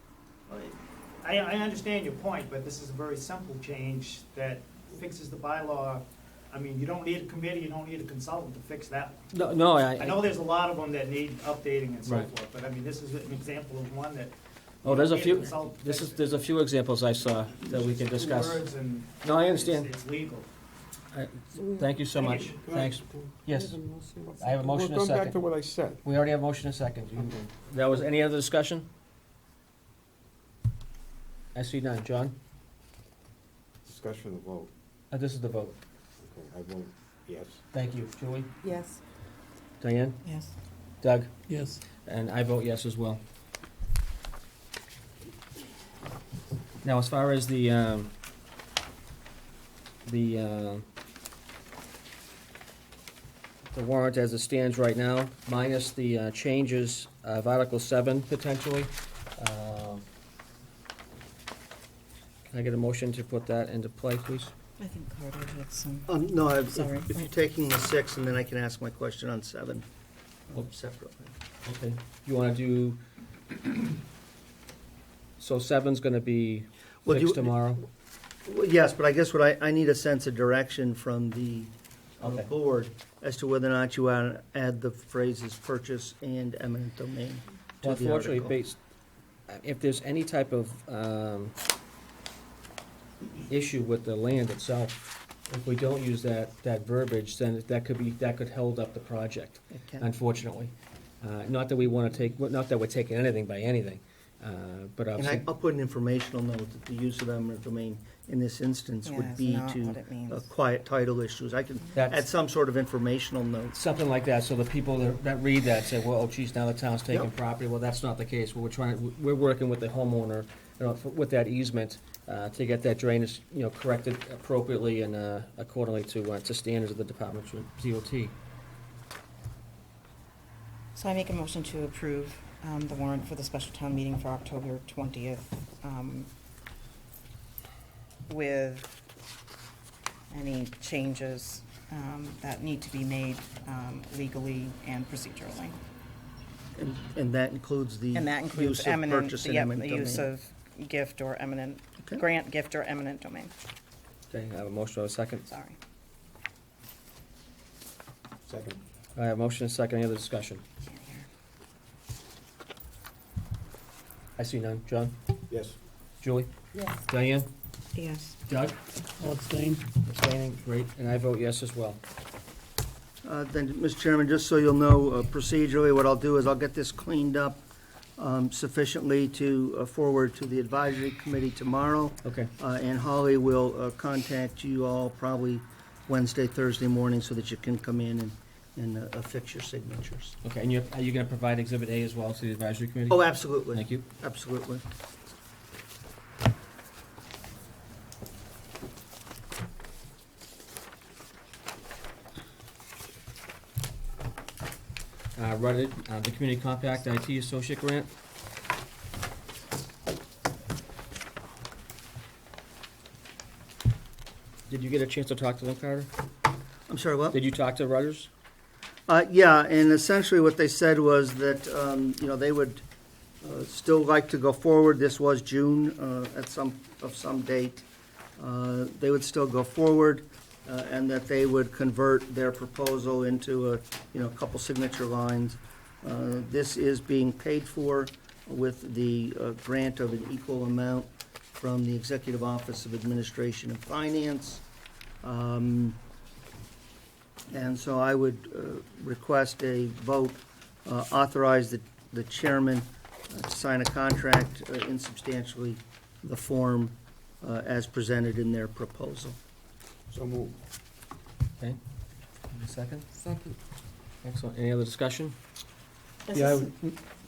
H: I understand your point, but this is a very simple change that fixes the bylaw. I mean, you don't need a committee, you don't need a consultant to fix that.
A: No,
H: I know there's a lot of them that need updating and so
A: Right.
H: forth, but I mean, this is an example of one that.
A: Oh,
H: you
A: there's
H: don't
A: a
H: need
A: few,
H: consultant to fix it.
A: there's a few examples I saw that we can
H: Just two
A: discuss.
H: words and
A: No, I understand.
H: It's legal.
A: Thank you so much. Thanks. Yes. I have a motion and a
G: Well, going back
A: second.
G: to what I said.
A: We already have a motion and a second. That was, any other discussion? I see none. John?
G: Discussion of vote.
A: This is the vote.
G: Okay, I vote yes.
A: Thank you. Julie?
E: Yes.
A: Diane?
E: Yes.
A: Doug?
D: Yes.
A: And I vote yes as well. Now, as far as the warrant as it stands right now, minus the changes of Article 7 potentially, can I get a motion to put that into play, please?
E: I think Carter had some.
F: No,
E: Sorry.
F: if you're taking the 6, and then I can ask my question on 7 separately.
A: Okay. You want to do, so 7's going to be
F: Well,
A: fixed tomorrow?
F: Well, yes, but I guess what I need a sense of direction from the
A: Okay.
F: board as to whether or not you want to add the phrases purchase and eminent domain to
A: Well,
F: the
A: unfortunately,
F: article.
A: if there's any type of issue with the land itself, if we don't use that verbiage, then that could hold up the project,
F: It can-
A: unfortunately. Not that we want to take, not that we're taking anything by anything, but
F: And
A: obviously,
F: I'll put an informational note that the use of eminent domain in this instance
E: Yeah,
F: would
E: it's
F: be
E: not
F: to
E: what it means.
F: quiet title issues. I can
A: That's-
F: add some sort of informational note.
A: something like that, so the people that read that say, well, oh geez, now the town's taking
F: Yep.
A: property. Well, that's not the case. We're working with the homeowner, with that easement, to get that drainage, corrected appropriately and accordingly to standards of the Department of DOT.
E: So I make a motion to approve the warrant for the special town meeting for October 20th with any changes that need to be made legally and procedurally.
F: And that includes the
E: And that includes
F: use of
E: eminent,
F: purchase and
E: yep,
F: eminent
E: the
F: domain.
E: use of gift or eminent,
F: Okay.
E: grant, gift, or eminent domain.
A: Okay, I have a motion, I have a second.
E: Sorry.
G: Second.
A: I have a motion and a second. Any other discussion?
E: Can't hear.
A: I see none. John?
G: Yes.
A: Julie?
E: Yes.
A: Diane?
E: Yes.
A: Doug?
D: I'll abstain.
A: Abstaining? Great. And I vote yes as well.
F: Then, Mr. Chairman, just so you'll know procedurally, what I'll do is I'll get this cleaned up sufficiently to forward to the advisory committee tomorrow.
A: Okay.
F: And Holly will contact you all probably Wednesday, Thursday morning so that you can come in and affix your signatures.
A: Okay, and are you going to provide Exhibit A as well to the advisory committee?
F: Oh, absolutely.
A: Thank you.
F: Absolutely.
A: Rutted, the Community Compact IT Associate Grant. Did you get a chance to talk to them, Carter?
F: I'm sorry, what?
A: Did you talk to Rudders?
F: Yeah, and essentially what they said was that, they would still like to go forward. This was June at some date. They would still go forward, and that they would convert their proposal into a couple signature lines. This is being paid for with the grant of an equal amount from the Executive Office of Administration and Finance. And so I would request a vote, authorize the chairman to sign a contract in substantially the form as presented in their proposal.
G: So moved.
A: Okay. A second?
E: Second.
A: Excellent. Any other discussion?
D: Yeah, I would,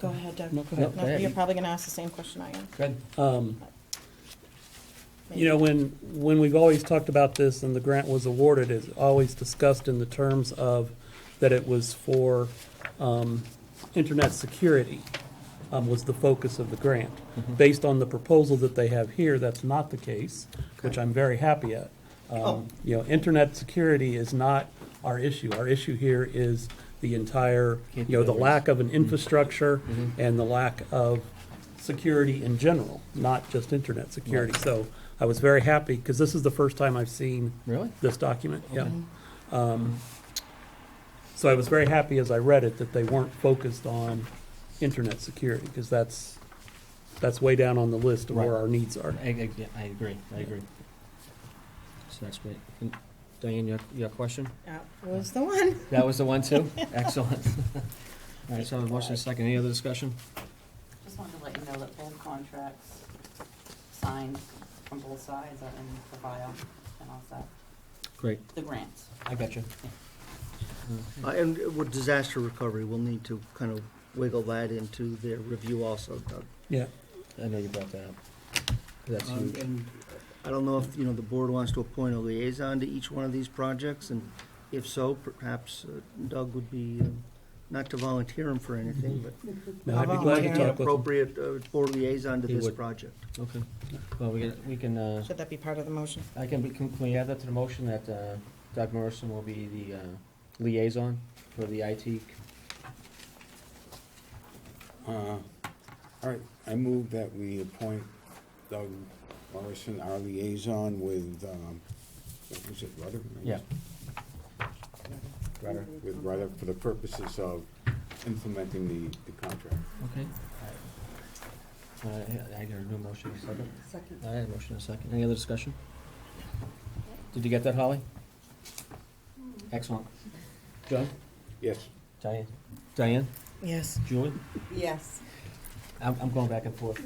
E: Go ahead, Doug.
D: no, go ahead.
A: No, go ahead.
E: You're probably going to ask the same question I am.
A: Good.
D: You know, when we've always talked about this and the grant was awarded, it's always discussed in the terms of that it was for internet security was the focus of the grant. Based on the proposal that they have here, that's not the case, which I'm very happy at. Internet security is not our issue. Our issue here is the entire, the lack of an infrastructure and the lack of security in general, not just internet security. So I was very happy, because this is the first time I've seen
A: Really?
D: this document, yeah. So I was very happy as I read it that they weren't focused on internet security, because that's way down on the list of where
A: Right.
D: our needs are.
A: I agree. So that's great. Diane, your question?
E: That was the one.
A: That was the one too? Excellent. All right, so I have a motion and a second. Any other discussion?
I: Just wanted to let you know that both contracts signed from both sides are in the file and all that,
A: Great,
I: the grants.
A: I got you.
F: And with disaster recovery, we'll need to kind of wiggle that into their review also, Doug.
D: Yeah.
A: I know you brought that up. That's huge.
F: And I don't know if, the board wants to appoint a liaison to each one of these projects, and if so, perhaps Doug would be, not to volunteer him for anything, but
D: No, I'd be glad to
E: Yeah.
F: an
D: talk with him.
F: appropriate board liaison to
A: He
F: this
A: would.
F: project.
A: Okay. Well, we can,
E: Should that be part of the motion?
A: can we add that to the motion that Doug Morrison will be the liaison for the IT?
G: All right, I move that we appoint Doug Morrison, our liaison with, what was it, Rudder?
A: Yeah. Rudder.
G: With Rudder for the purposes of implementing the contract.
A: Okay. I got a new motion, a second? Second. I had a motion, a second. Any other discussion? Did you get that, Holly? Excellent. John?
G: Yes.
A: Diane? Diane?
E: Yes.
A: Julie?
E: Yes.
A: I'm going back and forth.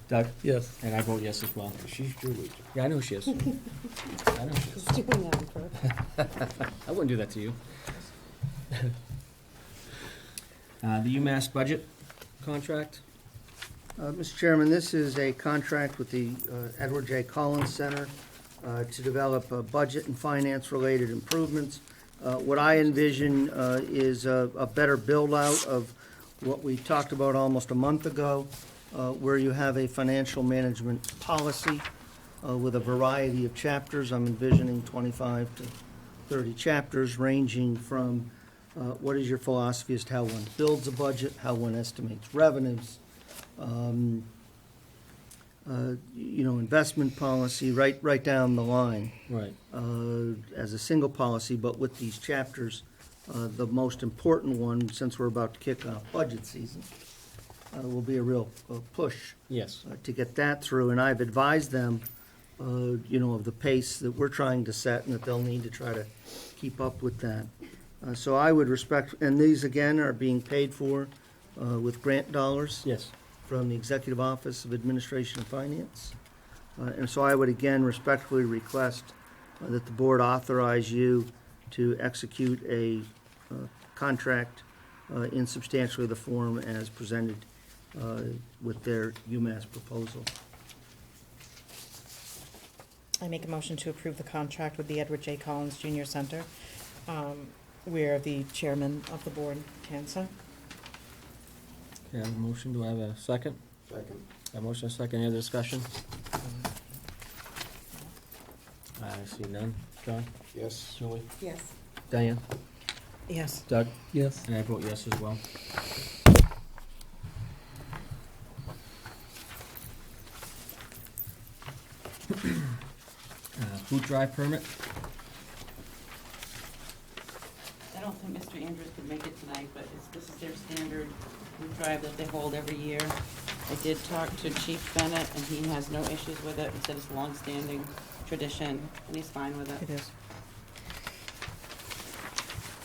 A: Doug?
D: Yes.
A: And I vote yes as well.
G: She's Julie.
A: Yeah, I know she is. I know she is.
E: Doing that on purpose.
A: I wouldn't do that to you. The UMass budget contract?
F: Mr. Chairman, this is a contract with the Edward J. Collins Center to develop budget and finance-related improvements. What I envision is a better build-out of what we talked about almost a month ago, where you have a financial management policy with a variety of chapters. I'm envisioning 25 to 30 chapters, ranging from what is your philosophy as to how one builds a budget, how one estimates revenues, investment policy, right down the line,
A: Right.
F: as a single policy, but with these chapters, the most important one, since we're about to kick off budget season, will be a real push
A: Yes.
F: to get that through, and I've advised them, of the pace that we're trying to set, and that they'll need to try to keep up with that. So I would respect, and these again are being paid for with grant dollars
A: Yes.
F: from the Executive Office of Administration and Finance. And so I would again respectfully request that the board authorize you to execute a contract in substantially the form as presented with their UMass proposal.
E: I make a motion to approve the contract with the Edward J. Collins Junior Center, where the chairman of the board can sign.
A: Okay, I have a motion. Do I have a second?
G: Second.
A: A motion, a second. Any other discussion? I see none. John?
G: Yes.
A: Julie?
E: Yes.
A: Diane?
E: Yes.
A: Doug?
D: Yes.
A: And I vote yes as well. Boot drive permit?
I: I don't think Mr. Andrews could make it tonight, but this is their standard boot drive that they hold every year. I did talk to Chief Bennett, and he has no issues with it. He said it's a long-standing tradition, and he's fine with
E: It
I: it.
E: is.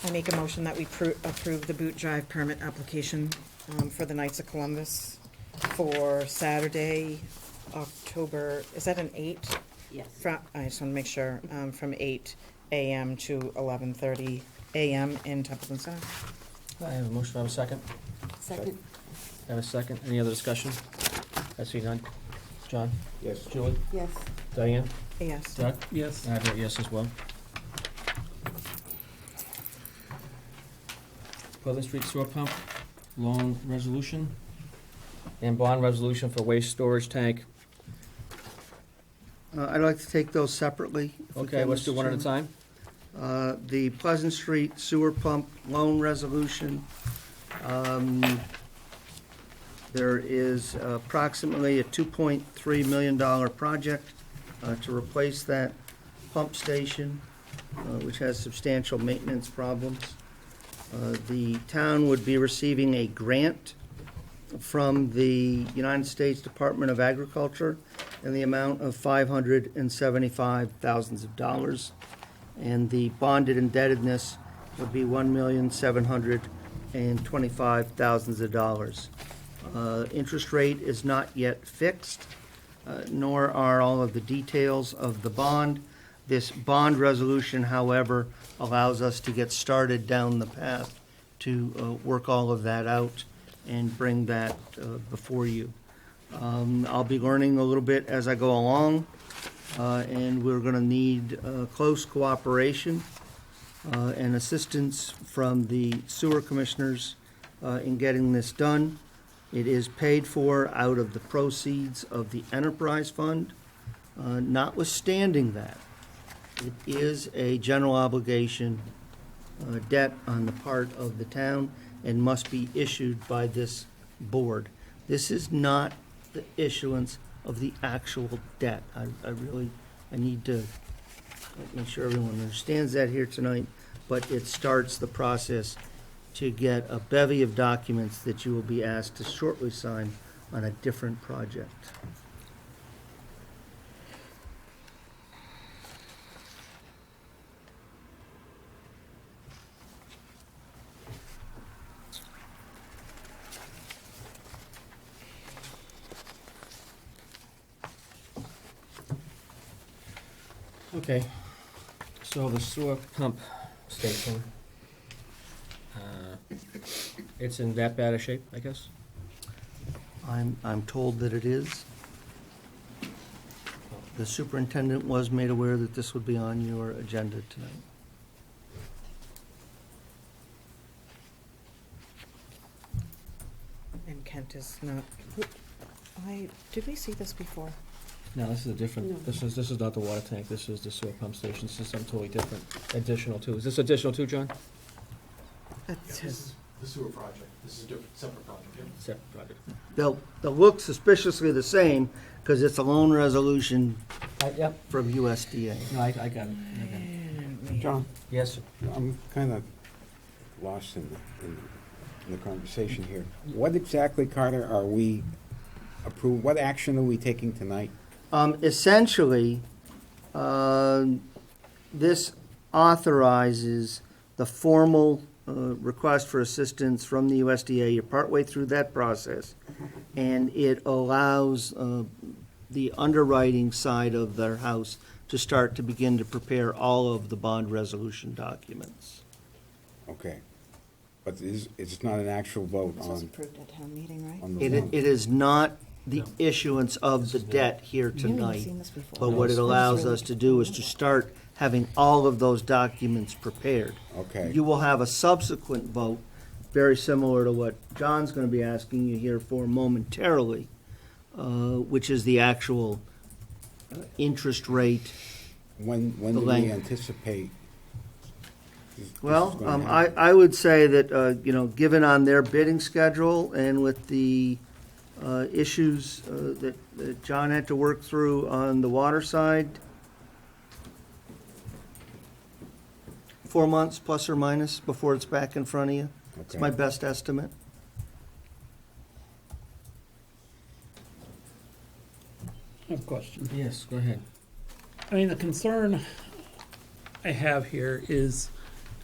E: I make a motion that we approve the boot drive permit application for the Knights of Columbus for Saturday, October, is that an 8?
I: Yes.
E: I just want to make sure, from 8 a.m. to 11:30 a.m. in Templeton Center.
A: I have a motion. Do I have a second?
I: Second.
A: I have a second. Any other discussion? I see none. John?
G: Yes.
A: Julie?
I: Yes.
A: Diane?
E: Yes.
A: Doug?
D: Yes.
A: And I vote yes as well. Pleasant Street Sewer Pump, loan resolution, and bond resolution for waste storage tank.
F: I'd like to take those separately. if we
A: Okay,
F: can,
A: let's do
F: Mr.
A: one at a
F: Chairman.
A: time.
F: The Pleasant Street Sewer Pump Loan Resolution. There is approximately a $2.3 million project to replace that pump station, which has substantial maintenance problems. The town would be receiving a grant from the United States Department of Agriculture in the amount of $575,000. and the bonded indebtedness would be $1,725,000. Interest rate is not yet fixed, nor are all of the details of the bond. This bond resolution, however, allows us to get started down the path to work all of that out and bring that before you. I'll be learning a little bit as I go along, and we're going to need close cooperation and assistance from the sewer commissioners in getting this done. It is paid for out of the proceeds of the enterprise fund. Notwithstanding that, it is a general obligation debt on the part of the town and must be issued by this board. This is not the issuance of the actual debt. I need to make sure everyone understands that here tonight, but it starts the process to get a bevy of documents that you will be asked to shortly sign on a different project.
A: Okay, so the sewer pump station, it's in that bad a shape, I guess?
F: I'm told that it is. The superintendent was made aware that this would be on your agenda tonight.
E: And Kent is not, did we see this before?
A: No, this is a different,
I: No.
A: this is not the water tank, this is the sewer pump station, this is something totally different, additional too. Is this additional too, John?
E: That's his.
C: The sewer project, this is a different, separate project, yeah.
A: Separate project.
F: They'll look suspiciously the same because it's a loan resolution
A: Yep,
F: from USDA.
A: no, I got it.
G: John,
A: Yes, sir.
G: I'm kind of lost in the conversation here. What exactly, Carter, are we approving? What action are we taking tonight?
F: Essentially, this authorizes the formal request for assistance from the USDA. You're partway through that process, and it allows the underwriting side of their house to start to begin to prepare all of the bond resolution documents.
G: Okay. But it's not an actual vote
E: This was
G: on
E: approved at town meeting, right?
G: the
F: It
G: loan?
F: is not the issuance of the debt here
E: You've never
F: tonight.
E: seen this before.
F: But what it allows us to do is to start having all of those documents prepared.
G: Okay.
F: You will have a subsequent vote, very similar to what John's going to be asking you here for momentarily, which is the actual interest rate.
G: When
F: the
G: do we
F: length.
G: anticipate? this is
F: Well,
G: gonna happen?
F: I would say that, given on their bidding schedule and with the issues that John had to work through on the water side, 4 months plus or minus before it's back in front of you. It's
G: Okay.
F: my best estimate.
D: I have a question.
A: Yes, go ahead.
D: I mean, the concern I have here is,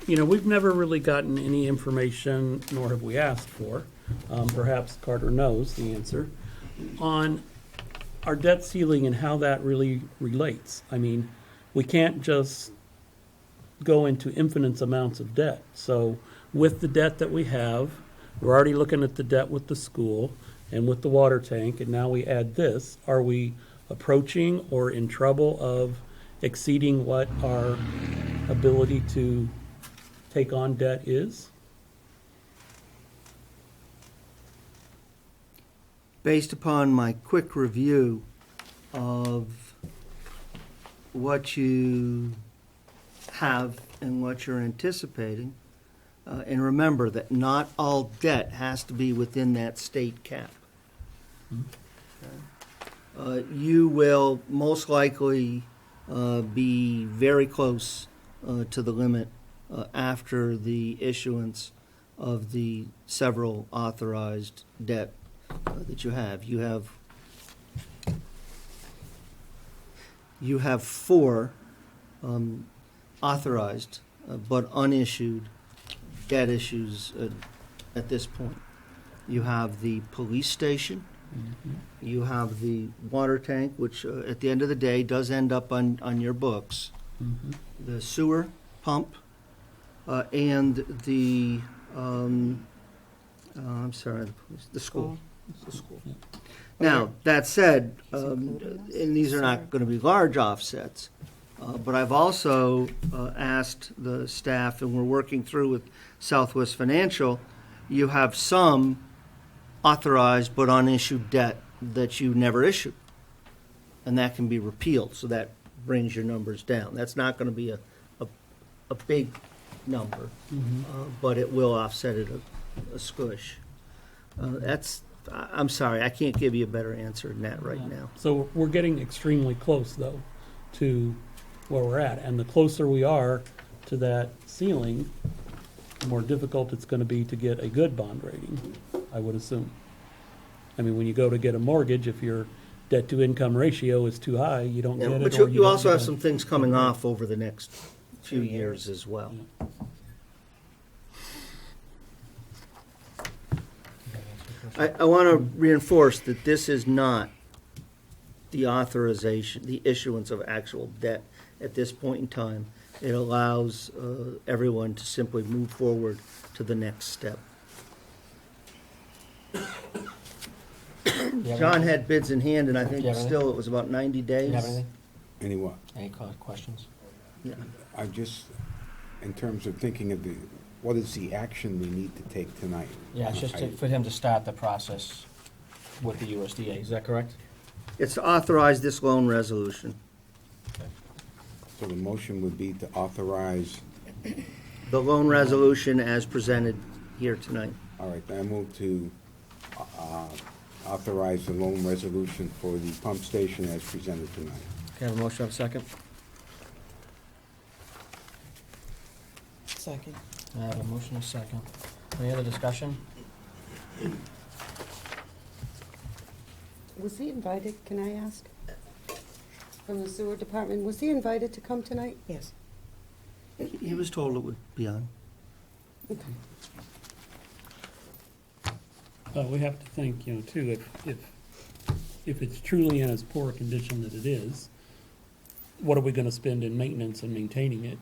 D: we've never really gotten any information, nor have we asked for, perhaps Carter knows the answer, on our debt ceiling and how that really relates. I mean, we can't just go into infinite amounts of debt. So with the debt that we have, we're already looking at the debt with the school and with the water tank, and now we add this. Are we approaching or in trouble of exceeding what our ability to take on debt is?
F: Based upon my quick review of what you have and what you're anticipating, and remember that not all debt has to be within that state cap. You will most likely be very close to the limit after the issuance of the several authorized debt that you have. You have 4. authorized but unissued debt issues at this point. You have the police station, you have the water tank, which at the end of the day does end up on your books, the sewer pump, and the, I'm sorry, the school. The school. Now, that said, and these are not going to be large offsets, but I've also asked the staff, and we're working through with Southwest Financial, you have some authorized but unissued debt that you never issued, and that can be repealed, so that brings your numbers down. That's not going to be a big number, but it will offset it a squish. I'm sorry, I can't give you a better answer than that right now.
D: So we're getting extremely close, though, to where we're at. And the closer we are to that ceiling, the more difficult it's going to be to get a good bond rating, I would assume. I mean, when you go to get a mortgage, if your debt-to-income ratio is too high, you don't get it.
F: But
D: or
F: you
D: don't
F: also
D: get
F: have
D: a-
F: some things coming off over the next few years as well. I want to reinforce that this is not the authorization, the issuance of actual debt at this point in time. It allows everyone to simply move forward to the next step. John had bids in hand, and I think
A: Do you have anything?
F: still it was about 90 days.
A: Do you have anything?
G: Any what?
A: Any questions?
F: Yeah.
G: I just, in terms of thinking of what is the action we need to take tonight?
A: Yeah, it's just for him to start the process with the USDA, is that correct?
F: It's to authorize this loan resolution.
G: So the motion would be to authorize,
F: The loan resolution as presented here tonight.
G: all right, I move to authorize the loan resolution for the pump station as presented tonight.
A: Okay, have a motion, have a second?
E: Second.
A: I have a motion, and a second. Any other discussion?
J: Was he invited, can I ask? From the sewer department, was he invited to come tonight?
E: Yes.
F: He was told it would be on.
D: We have to think, too, if it's truly in as poor a condition that it is, what are we going to spend in maintenance and maintaining it?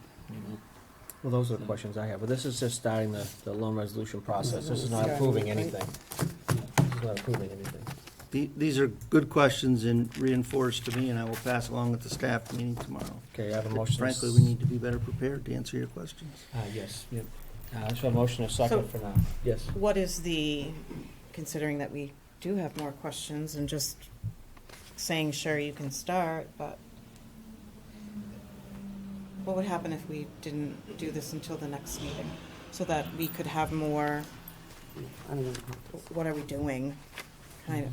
A: Well, those are the questions I have, but this is just starting the loan resolution process. This is not approving anything. This is not approving anything.
F: These are good questions and reinforced to me, and I will pass along at the staff meeting tomorrow.
A: Okay, I have a motion.
F: Frankly, we need to be better prepared to answer your questions.
A: Yes, yep. I just have a motion, and a second for now. Yes.
E: What is considering that we do have more questions and just saying, sure, you can start, but what would happen if we didn't do this until the next meeting? So that we could have more, what are we doing? I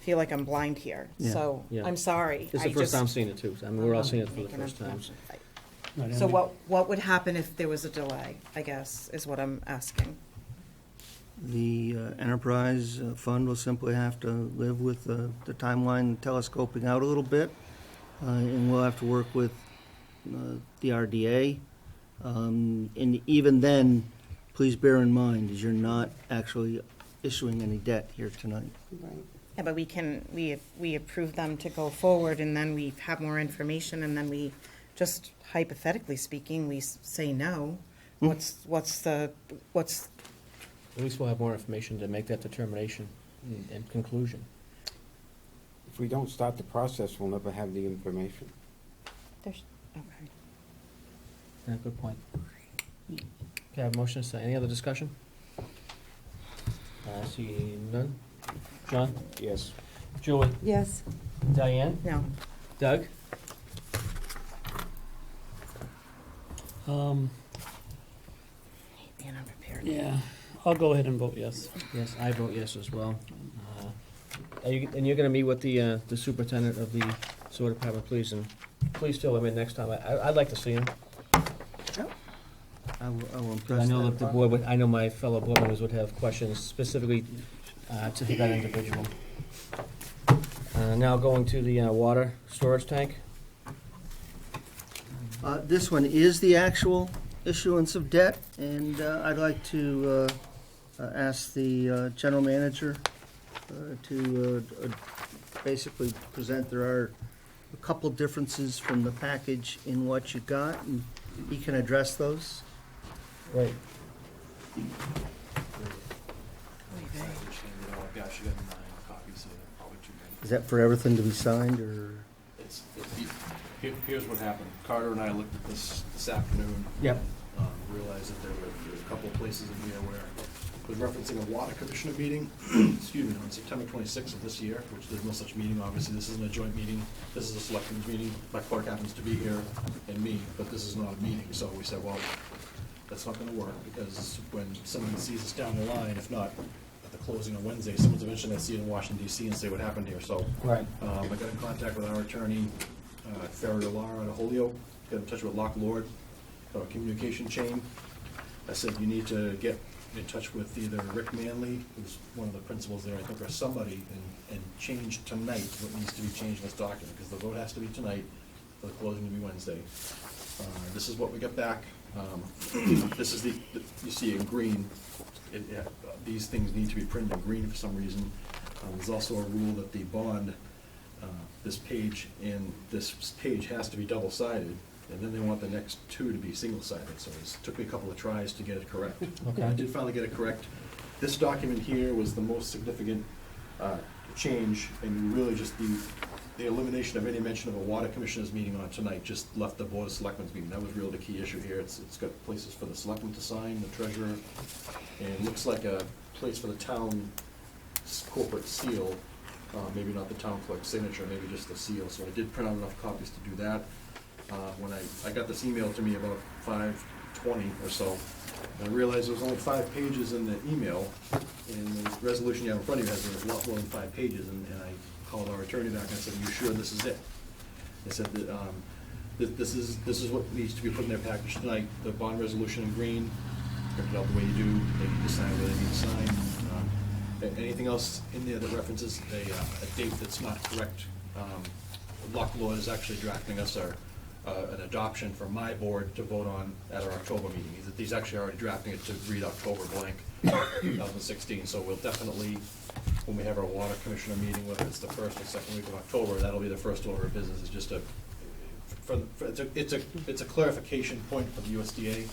E: feel like I'm blind here,
F: Yeah.
E: so
A: Yeah.
E: I'm sorry.
A: It's the first time seeing it, too. I mean, we're all seeing it for the
E: Making a
A: first time.
E: motion.
D: Right,
E: So
D: and
E: what would happen if there was a delay, I guess, is what I'm asking.
F: The enterprise fund will simply have to live with the timeline telescoping out a little bit, and we'll have to work with the RDA. And even then, please bear in mind, is you're not actually issuing any debt here tonight.
J: Right.
E: Yeah, but we approve them to go forward, and then we have more information, and then we, just hypothetically speaking, we say no. What's
A: At least we'll have more information to make that determination and conclusion.
G: If we don't start the process, we'll never have the information.
E: okay.
A: Yeah, good point. Okay, I have a motion, and a second. Any other discussion? I see none. John?
G: Yes.
A: Julie?
J: Yes,
A: Diane?
E: No,
A: Doug?
E: being unprepared.
D: Yeah, I'll go ahead and vote yes.
A: Yes, I vote yes as well. And you're gonna meet with the superintendent of the sewer department, please, and please fill him in next time. I'd like to see him.
F: I will
A: I
F: impress
A: know
F: that
A: that the
F: upon-
A: board would, I know my fellow board members would have questions specifically to that individual. Now going to the water storage tank.
F: This one is the actual issuance of debt, and I'd like to ask the general manager to basically present. There are a couple differences from the package in what you got, and he can address those.
A: Right.
K: I've actually got 9 copies, so probably too many.
F: Is that for everything to be signed, or?
K: Here's what happened. Carter and I looked at this afternoon.
A: Yep.
K: Realized that there were a couple of places in here where it was referencing a water commissioner meeting, excuse me, on September 26th of this year, which there's no such meeting, obviously. This isn't a joint meeting. This is a selectmen's meeting. My clerk happens to be here and me, but this is not a meeting. So we said, well, that's not gonna work, because when someone sees us down the line, if not at the closing on Wednesday, someone's eventually gonna see it in Washington DC and say what happened here. So
A: Right.
K: I got in contact with our attorney, Farrah Lara out of Holyoke, got in touch with Lock Lord, our communication chain. I said, you need to get in touch with either Rick Manley, who's one of the principals there, I think, or somebody, and change tonight what needs to be changed in this document, because the vote has to be tonight, for the closing to be Wednesday. This is what we got back. This is you see in green, these things need to be printed in green for some reason. There's also a rule that the bond, this page and this page has to be double-sided, and then they want the next 2 to be single-sided, so it took me a couple of tries to get it correct.
A: Okay.
K: I did finally get it correct. This document here was the most significant change, and really just the elimination of any mention of a water commissioners meeting on tonight just left the board of selectmen's meeting. That was really the key issue here. It's got places for the selectmen to sign, the treasurer, and it looks like a place for the town corporate seal, maybe not the town clerk's signature, maybe just the seal. So I did print out enough copies to do that. When I got this email to me about 5:20 or so, and I realized there was only 5 pages in the email, and the resolution you have in front of you has a lot more than 5 pages, and I called our attorney back and I said, are you sure this is it? They said that this is what needs to be put in their package tonight, the bond resolution in green, print it out the way you do, they need to sign what they need to sign. Anything else in there that references a date that's not correct, Lock Law is actually drafting us an adoption for my board to vote on at our October meeting. He's actually already drafting it to read October blank 2016, so we'll definitely, when we have our water commissioner meeting, whether it's the first or second week of October, that'll be the first order of business. It's just it's a clarification point for the USDA.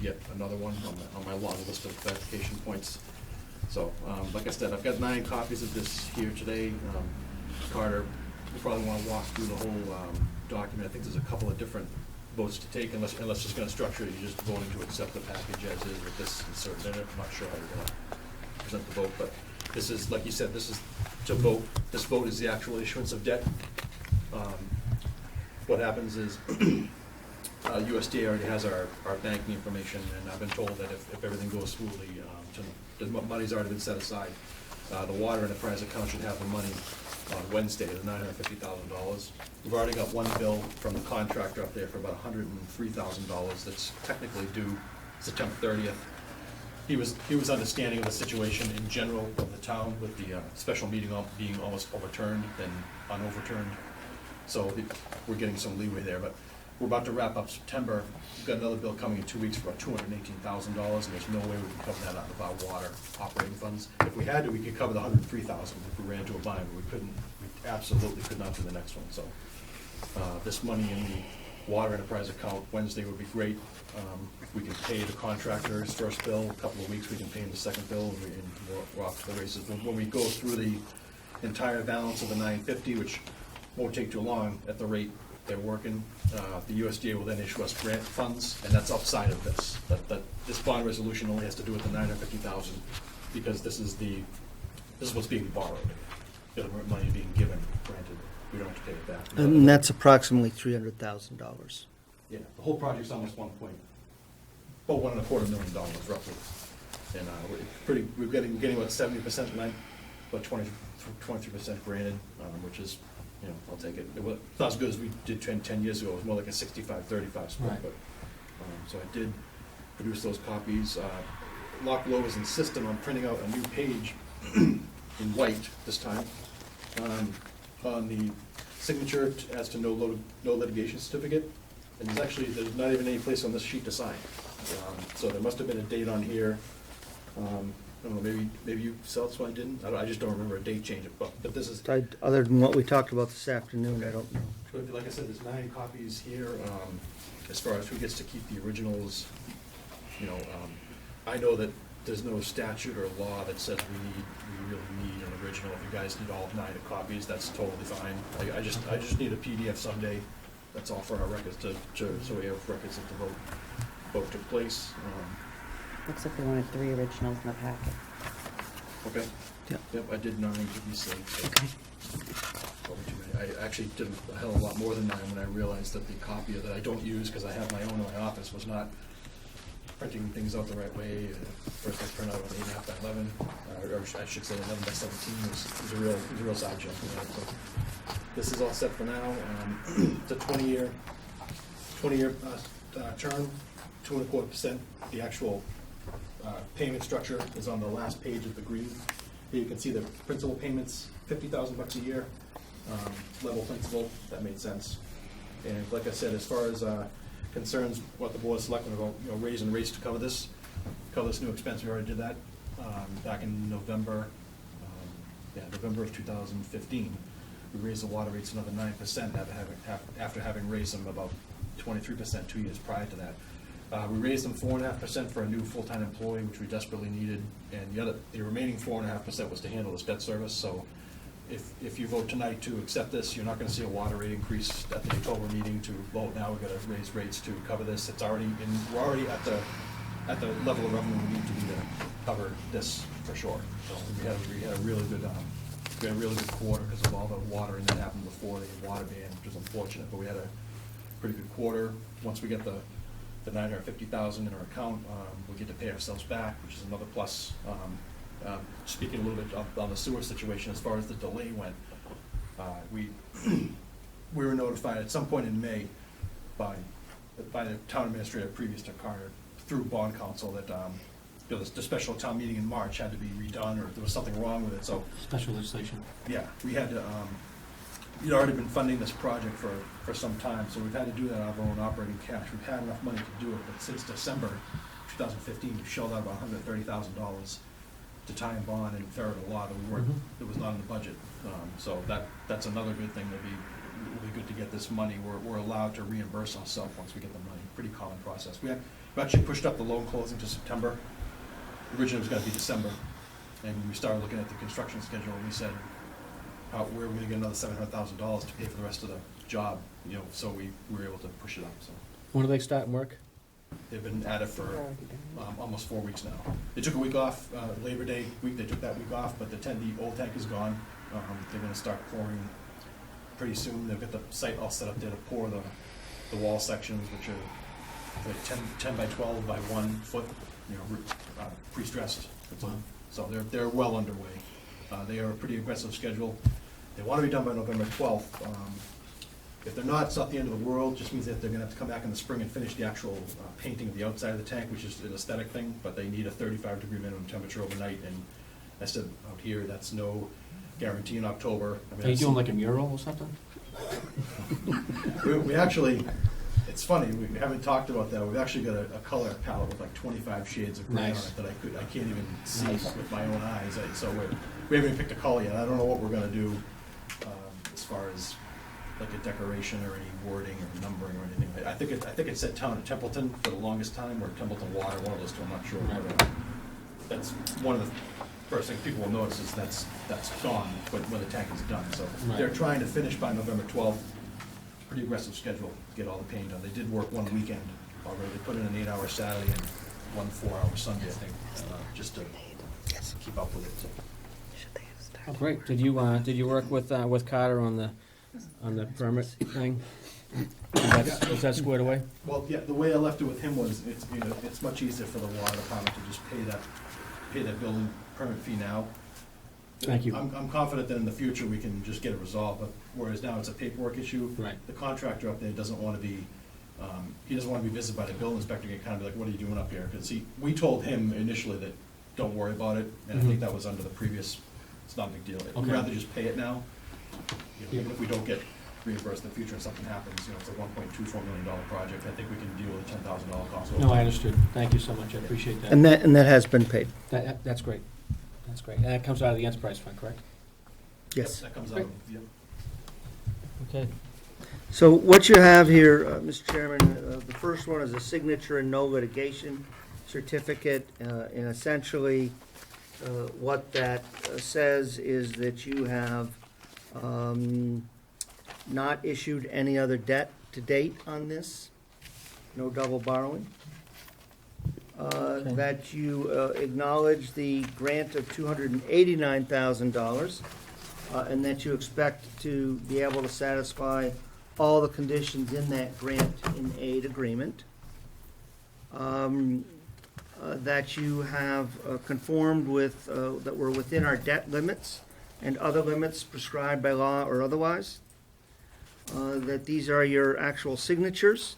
K: Yet another one on my long list of clarification points. So, like I said, I've got 9 copies of this here today. Carter, we probably want to walk through the whole document. I think there's a couple of different votes to take, unless it's going to structure it, you're just voting to accept the package as is with this inserted in it. I'm not sure how you're going to present the vote, but this is, like you said, this is to vote. This vote is the actual issuance of debt. What happens is USDA already has our banking information, and I've been told that if everything goes smoothly, the money's already been set aside. The water enterprise account should have the money on Wednesday, the $950,000. We've already got one bill from the contractor up there for about $103,000 that's technically due September 30th. He was understanding of the situation in general of the town with the special meeting being almost overturned and unoverturned. So we're getting some leeway there, but we're about to wrap up September. We've got another bill coming in 2 weeks for about $218,000, and there's no way we can cover that out of our water operating funds. If we had to, we could cover the $103,000 if we ran into a bind, but we couldn't. We absolutely could not do the next one. So this money in the water enterprise account Wednesday would be great. We can pay the contractor's first bill. A couple of weeks we can pay him the second bill, and we're off to the races. When we go through the entire balance of the $950, which won't take too long at the rate they're working, the USDA will then issue us grant funds, and that's outside of this. This bond resolution only has to do with the $950,000, because this is what's being borrowed. The other money being given, granted, we don't have to pay it back.
F: And that's approximately $300,000.
K: Yeah, the whole project's almost $1.25 million roughly. And we're getting about 70% lent, about 23% granted, which is, I'll take it. It's not as good as we did 10 years ago. It was more like a 65-35 split.
A: Right.
K: But so I did produce those copies. Lock Low is insistent on printing out a new page in white this time on the signature as to no litigation certificate. And there's not even any place on this sheet to sign. So there must have been a date on here. I don't know, maybe you saw this one, I didn't? I just don't remember a date change, but this is,
F: Other than what we talked about this afternoon, I don't know.
K: but like I said, there's 9 copies here. As far as who gets to keep the originals, I know that there's no statute or law that says we really need an original. If you guys need all 9 copies, that's totally fine. I just need a PDF someday. That's all for our records so we have records that the vote took place.
I: Looks like they wanted 3 originals in the packet.
K: Okay.
F: Yep.
K: Yep, I did 9 to be safe. So
I: Okay.
K: probably too many. I actually did a hell of a lot more than 9 when I realized that the copy that I don't use because I have my own in my office was not printing things out the right way. First I print out an 8.5 by 11, or I should say 11 by 17 was a real side job. So this is all set for now. It's a 20-year term, 2.25%. The actual payment structure is on the last page of the green. Here you can see the principal payments, $50,000 a year, level principal. That made sense. And like I said, as far as concerns what the board of selectmen about raising rates to cover this new expense, we already did that back in November. November of 2015. We raised the water rates another 9% after having raised them about 23% 2 years prior to that. We raised them 4.5% for a new full-time employee, which we desperately needed, and the remaining 4.5% was to handle this debt service. So if you vote tonight to accept this, you're not going to see a water rate increase at the October meeting to vote. Now we're going to raise rates to cover this. We're already at the level of revenue we need to be to cover this for sure. So we had a really good quarter because of all the watering that happened before the water ban, which was unfortunate. But we had a pretty good quarter. Once we get the $950,000 in our account, we get to pay ourselves back, which is another plus. Speaking a little bit on the sewer situation, as far as the delay went, we were notified at some point in May by the town administrator previous to Carter through bond council that the special town meeting in March had to be redone, or there was something wrong with it. So
A: Special legislation.
K: yeah, we had to. We'd already been funding this project for some time, so we've had to do that out of our own operating cash. We've had enough money to do it, but since December 2015, we've shelled out about $130,000 to tie and bond and ferret a law that was not in the budget. So that's another good thing. It'll be good to get this money. We're allowed to reimburse ourselves once we get the money. Pretty common process. We actually pushed up the loan closing to September. Originally it was going to be December, and we started looking at the construction schedule, and we said, where are we going to get another $700,000 to pay for the rest of the job? So we were able to push it up. So
A: When do they start work?
K: they've been at it for almost 4 weeks now. They took a week off, Labor Day week. They took that week off, but the old tank is gone. They're going to start pouring pretty soon. They've got the site all set up there to pour the wall sections, which are like 10 by 12 by 1 foot, pre-stressed. So they're well underway. They are a pretty aggressive schedule. They want to be done by November 12th. If they're not, it's not the end of the world. It just means that they're going to have to come back in the spring and finish the actual painting of the outside of the tank, which is an aesthetic thing, but they need a 35-degree minimum temperature overnight. And I said out here, that's no guarantee in October.
A: Are you doing like a mural or something?
K: We actually, it's funny, we haven't talked about that. We've actually got a color palette with like 25 shades of gray on
A: Nice.
K: it that I can't even see
A: Nice.
K: with my own eyes. So we haven't even picked a color yet. I don't know what we're gonna do as far as like a decoration or any wording or numbering or anything. I think it said Town of Templeton for the longest time, or Templeton Water, one of those two, I'm not sure. But, that's one of the first things people will notice is that's gone when the tank is done. So
A: Right.
K: they're trying to finish by November 12th. Pretty aggressive schedule to get all the paint done. They did work one weekend already. They put in an 8-hour Saturday and one 4-hour Sunday, I think, just to keep up with it. So.
A: Oh, great. Did you work with Carter on the permit thing? Was that squared away?
K: Well, yeah, the way I left it with him was it's much easier for the water department to just pay that building permit fee now.
A: Thank you.
K: I'm confident that in the future we can just get it resolved, but whereas now it's a paperwork issue.
A: Right.
K: The contractor up there doesn't want to be, he doesn't want to be visited by the building inspector and kind of be like, what are you doing up here? Because we told him initially that, don't worry about it, and I think that was under the previous, it's not a big deal. We'd
A: Okay.
K: rather just pay it now, even if we don't get reimbursed in the future if something happens. You know, it's a $1.24 million project. I think we can deal with a $10,000 cost.
A: No, I understood. Thank you so much. I appreciate that.
F: And that has been paid.
A: That's great. That's great. And that comes out of the enterprise fund, correct?
F: Yes.
K: That comes out of, yeah.
A: Okay.
F: So what you have here, Mr. Chairman, the first one is a signature and no litigation certificate. And essentially, what that says is that you have not issued any other debt to date on this, no double borrowing. That you acknowledge the grant of $289,000, and that you expect to be able to satisfy all the conditions in that grant in aid agreement. That you have conformed with, that we're within our debt limits and other limits prescribed by law or otherwise. That these are your actual signatures.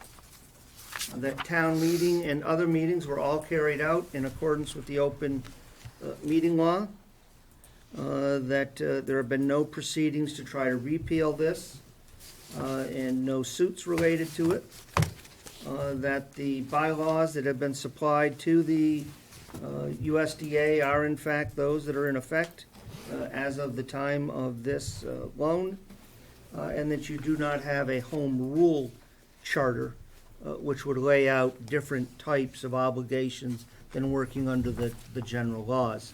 F: That town meeting and other meetings were all carried out in accordance with the open meeting law. That there have been no proceedings to try to repeal this, and no suits related to it. That the bylaws that have been supplied to the USDA are in fact those that are in effect as of the time of this loan, and that you do not have a home rule charter which would lay out different types of obligations than working under the general laws.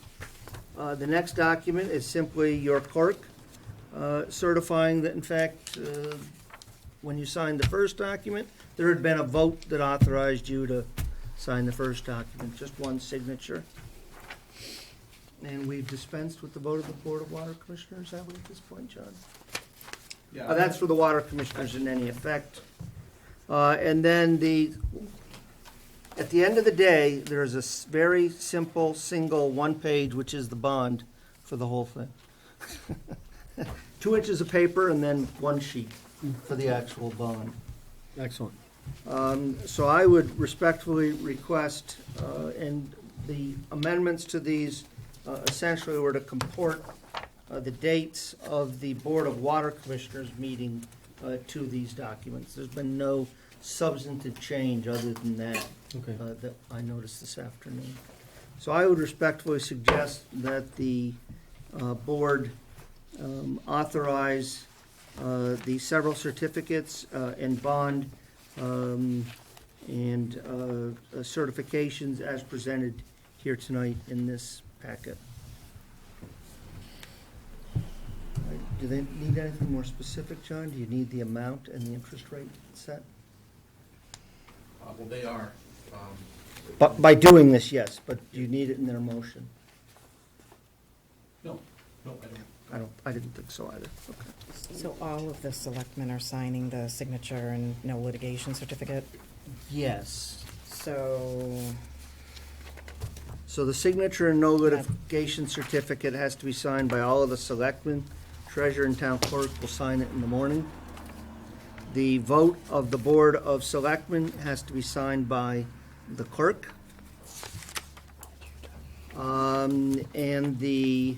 F: The next document is simply your clerk certifying that in fact when you signed the first document, there had been a vote that authorized you to sign the first document, just one signature. And we've dispensed with the vote of the Board of Water Commissioners, have we, at this point, John?
K: Yeah.
F: That's for the Water Commissioners in any effect. And then at the end of the day, there's a very simple, single, one page, which is the bond for the whole thing. 2 inches of paper and then one sheet for the actual bond.
A: Excellent.
F: So I would respectfully request, and the amendments to these essentially were to comport the dates of the Board of Water Commissioners meeting to these documents. There's been no substantive change other than that
A: Okay.
F: that I noticed this afternoon. So I would respectfully suggest that the board authorize the several certificates and bond and certifications as presented here tonight in this packet. Do they need anything more specific, John? Do you need the amount and the interest rate set?
K: Well, they are.
F: But by doing this, yes, but do you need it in their motion?
K: No, I don't.
F: I didn't think so either. Okay.
E: So all of the selectmen are signing the signature and no litigation certificate?
F: Yes.
E: So,
F: So the signature and no litigation certificate has to be signed by all of the selectmen. Treasurer and town clerk will sign it in the morning. The vote of the Board of Selectmen has to be signed by the clerk. And the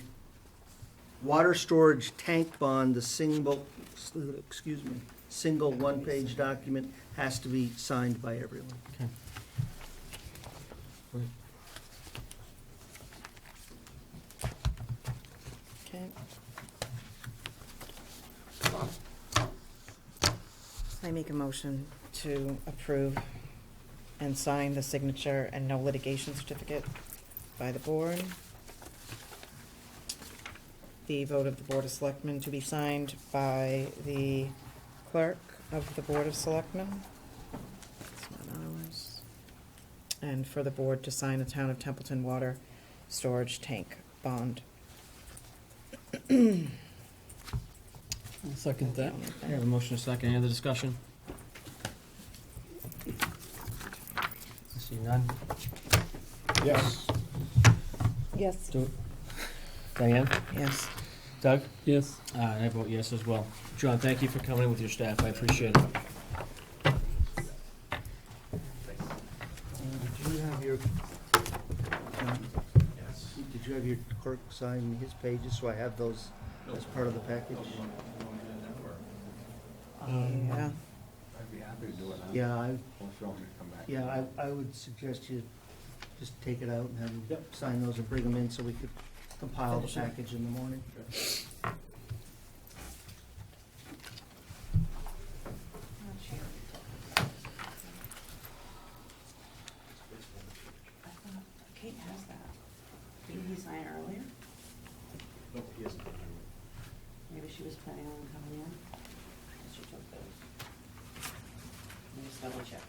F: water storage tank bond, the single one-page document, has to be signed by everyone.
A: Okay. Great.
E: okay. I make a motion to approve and sign the signature and no litigation certificate by the board. The vote of the Board of Selectmen to be signed by the clerk of the Board of Selectmen. It's not ours. And for the board to sign the Town of Templeton Water Storage Tank Bond.
D: I'll second that.
A: I have a motion, a second. Any other discussion? I see none.
G: Yes.
J: Yes.
A: Diane?
E: Yes.
A: Doug?
D: Yes.
A: I vote yes as well. John, thank you for coming in with your staff. I appreciate it.
F: Did you have your, did you have your clerk sign his pages, so I have those as part of the package?
E: Yeah.
G: I'd be happy to do it.
F: Yeah,
G: We'll show them to come back.
F: yeah, I would suggest you just take it out and have them
D: Yep.
F: sign those and bring them in so we could compile the package in the morning.
I: I thought Kate has that. Didn't he sign earlier?
K: No, he hasn't.
I: Maybe she was planning on coming in. She took those. Let me just double check.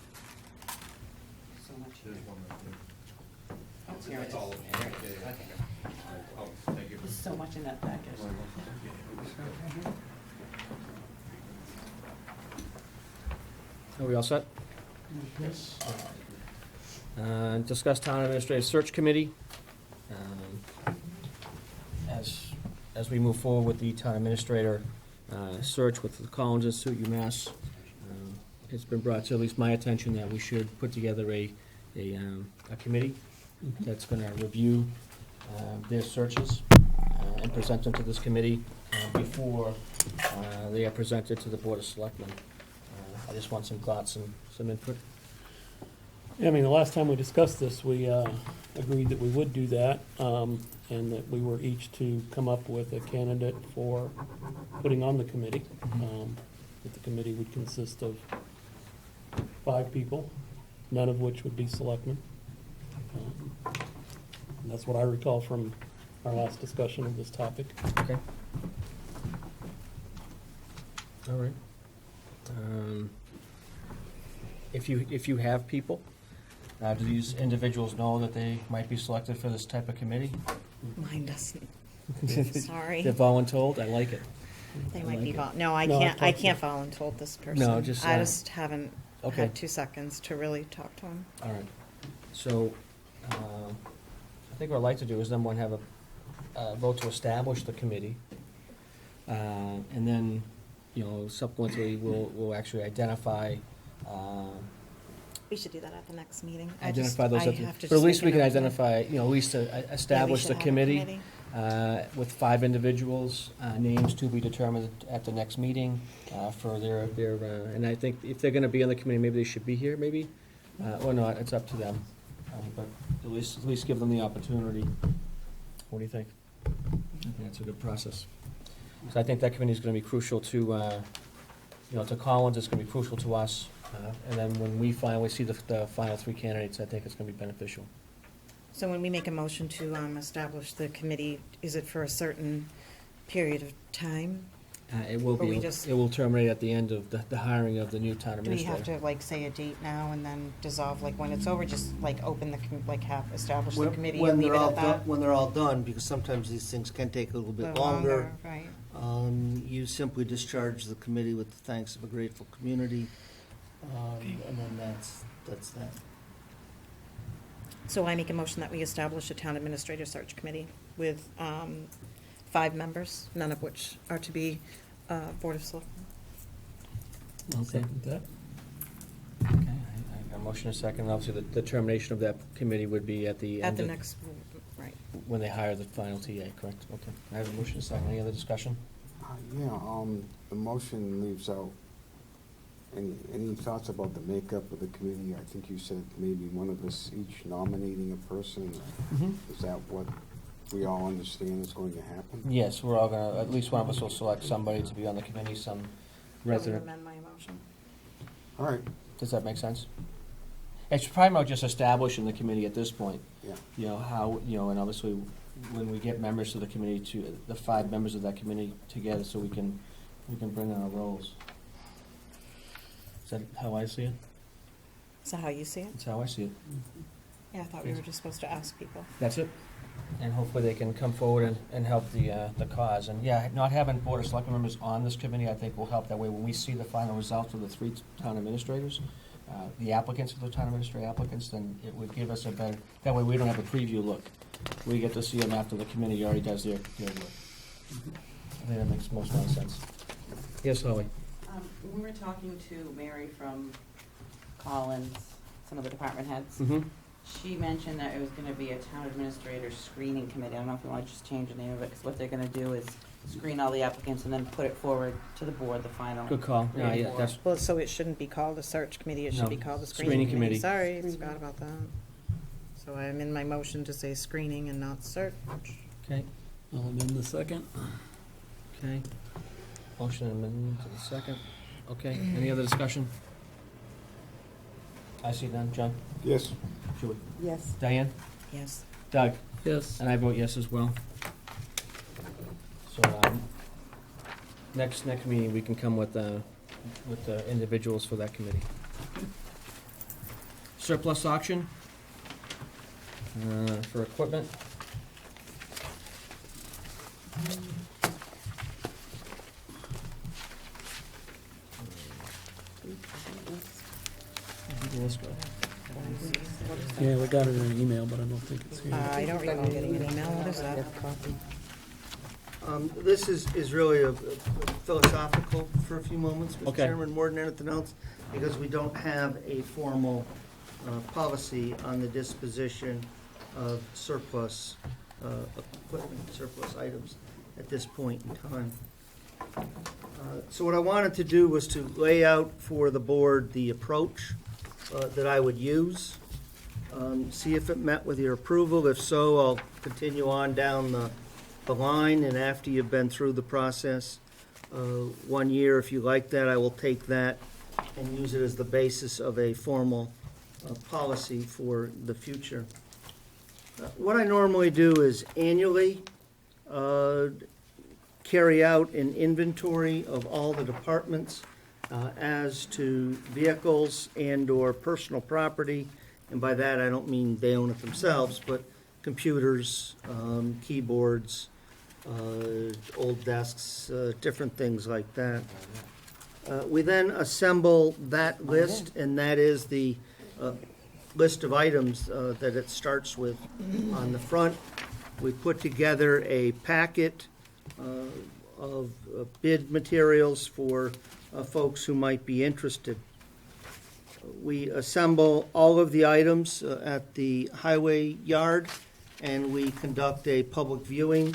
I: So much.
K: There's one right there.
I: Oh, here it
K: That's
I: is.
K: all of them.
I: There it is.
K: Yeah,
I: Okay.
K: yeah. Oh, thank you.
I: There's so much in that package.
A: Are we all set?
D: Yes.
A: Discuss town administrative search committee. As we move forward with the town administrator search with the Collins Institute, UMass, it's been brought to at least my attention that we should put together a committee that's gonna review their searches and present them to this committee before they are presented to the Board of Selectmen. I just want some thoughts and some input.
D: Yeah, I mean, the last time we discussed this, we agreed that we would do that, and that we were each to come up with a candidate for putting on the committee. That the committee would consist of 5 people, none of which would be selectmen. And that's what I recall from our last discussion of this topic.
A: Okay. All right. If you have people, do these individuals know that they might be selected for this type of committee?
E: Mine doesn't. Sorry.
A: They're voluntold? I like it.
E: They
A: I
E: might be,
A: like it.
E: no, I
D: No,
E: can't,
D: I
E: I
D: talked
E: can't
D: to-
E: voluntold this person.
A: No, just,
E: I just haven't
A: Okay.
E: had 2 seconds to really talk to him.
A: All right. So, I think what I'd like to do is then one have a vote to establish the committee. And then, subsequently, we'll actually identify,
E: We should do that at the next meeting.
A: identify those,
E: I have to
A: but at
E: just
A: least
E: make
A: we
E: a
A: can
E: note of that.
A: identify, at least establish
E: should
A: the
E: have a
A: committee with 5 individuals, names to be determined at the next meeting for their, and I think if they're gonna be on the committee, maybe they should be here, maybe, or not, it's up to them. But at least give them the opportunity. What do you think? I think that's a good process. So I think that committee is gonna be crucial to, to Collins, it's gonna be crucial to us. And then when we finally see the final 3 candidates, I think it's gonna be beneficial.
E: So when we make a motion to establish the committee, is it for a certain period of time?
A: It will
E: Or we
A: be,
E: just-
A: it will terminate at the end of the hiring of the new town
E: Do we have
A: administrator.
E: to like say a date now and then dissolve, like when it's over, just like open the, establish the committee and leave it at that?
F: When they're all done, because sometimes these things can take a little
E: The
F: bit longer.
E: Right.
F: You simply discharge the committee with the thanks of a grateful community, and then that's that.
E: So I make a motion that we establish a town administrator search committee with 5 members, none of which are to be Board of Selectmen.
D: I'll
A: Okay.
D: second that.
A: Okay, I got a motion and a second. Obviously, the termination of that committee would be at the
E: At
A: end
E: the
A: of,
E: next, right.
A: when they hire the final TA, correct? Okay. I have a motion and a second. Any other discussion?
G: The motion leaves out, any thoughts about the makeup of the committee? I think you said maybe one of us each nominating a person. Is that what we all understand is going to happen?
A: Yes, we're all gonna, at least one of us will select somebody to be on the committee, some
E: I will
A: resident.
E: amend my motion.
G: All right,
A: Does that make sense? It's probably about just establishing the committee at this point.
G: yeah.
A: How, and obviously, when we get members of the committee to, the 5 members of that committee together, so we can bring on our roles. Is that how I see it?
E: Is that how you see it?
A: That's how I see it.
E: Yeah, I thought we were just supposed to ask people.
A: That's it. And hopefully they can come forward and help the cause. And yeah, not having Board of Selectmen members on this committee, I think will help. That way, when we see the final results of the 3 town administrators, the applicants of the town administrator applicants, then it would give us a better, that way we don't have a preview look. We get to see them after the committee already does their work. I think that makes most sense. Yes, Holly?
I: We were talking to Mary from Collins, some of the department heads.
A: Mm-hmm.
I: She mentioned that it was gonna be a town administrator screening committee. I don't know if you wanna just change the name of it, because what they're gonna do is screen all the applicants and then put it forward to the board, the final.
A: Good call. Yeah, yeah, that's,
E: Well, so it shouldn't be called a search committee, it should
A: No,
E: be called a
A: screening
E: screening
A: committee.
E: committee. Sorry, forgot about that. So I'm in my motion to say screening and not search.
A: okay,
D: I'll amend the second.
A: okay. Motion amendment to the second. Okay, any other discussion? I see none. John?
G: Yes.
A: Julie?
J: Yes.
A: Diane?
E: Yes.
A: Doug?
D: Yes.
A: And I vote yes as well. So, next meeting, we can come with the individuals for that committee. Surplus auction, for equipment. Let's go.
D: Yeah, we got it in an email, but I don't think it's here.
E: I don't recall getting an email, what is that?
F: This is really a philosophical for a few moments, Mr.
A: Okay.
F: Chairman, more than anything else, because we don't have a formal policy on the disposition of surplus equipment, surplus items at this point in time. So what I wanted to do was to lay out for the board the approach that I would use, see if it met with your approval. If so, I'll continue on down the line, and after you've been through the process, 1 year, if you like that, I will take that and use it as the basis of a formal policy for the future. What I normally do is annually carry out an inventory of all the departments as to vehicles and/or personal property, and by that I don't mean they own it themselves, but computers, keyboards, old desks, different things like that. We then assemble that list, and that is the list of items that it starts with on the front. We put together a packet of bid materials for folks who might be interested. We assemble all of the items at the highway yard, and we conduct a public viewing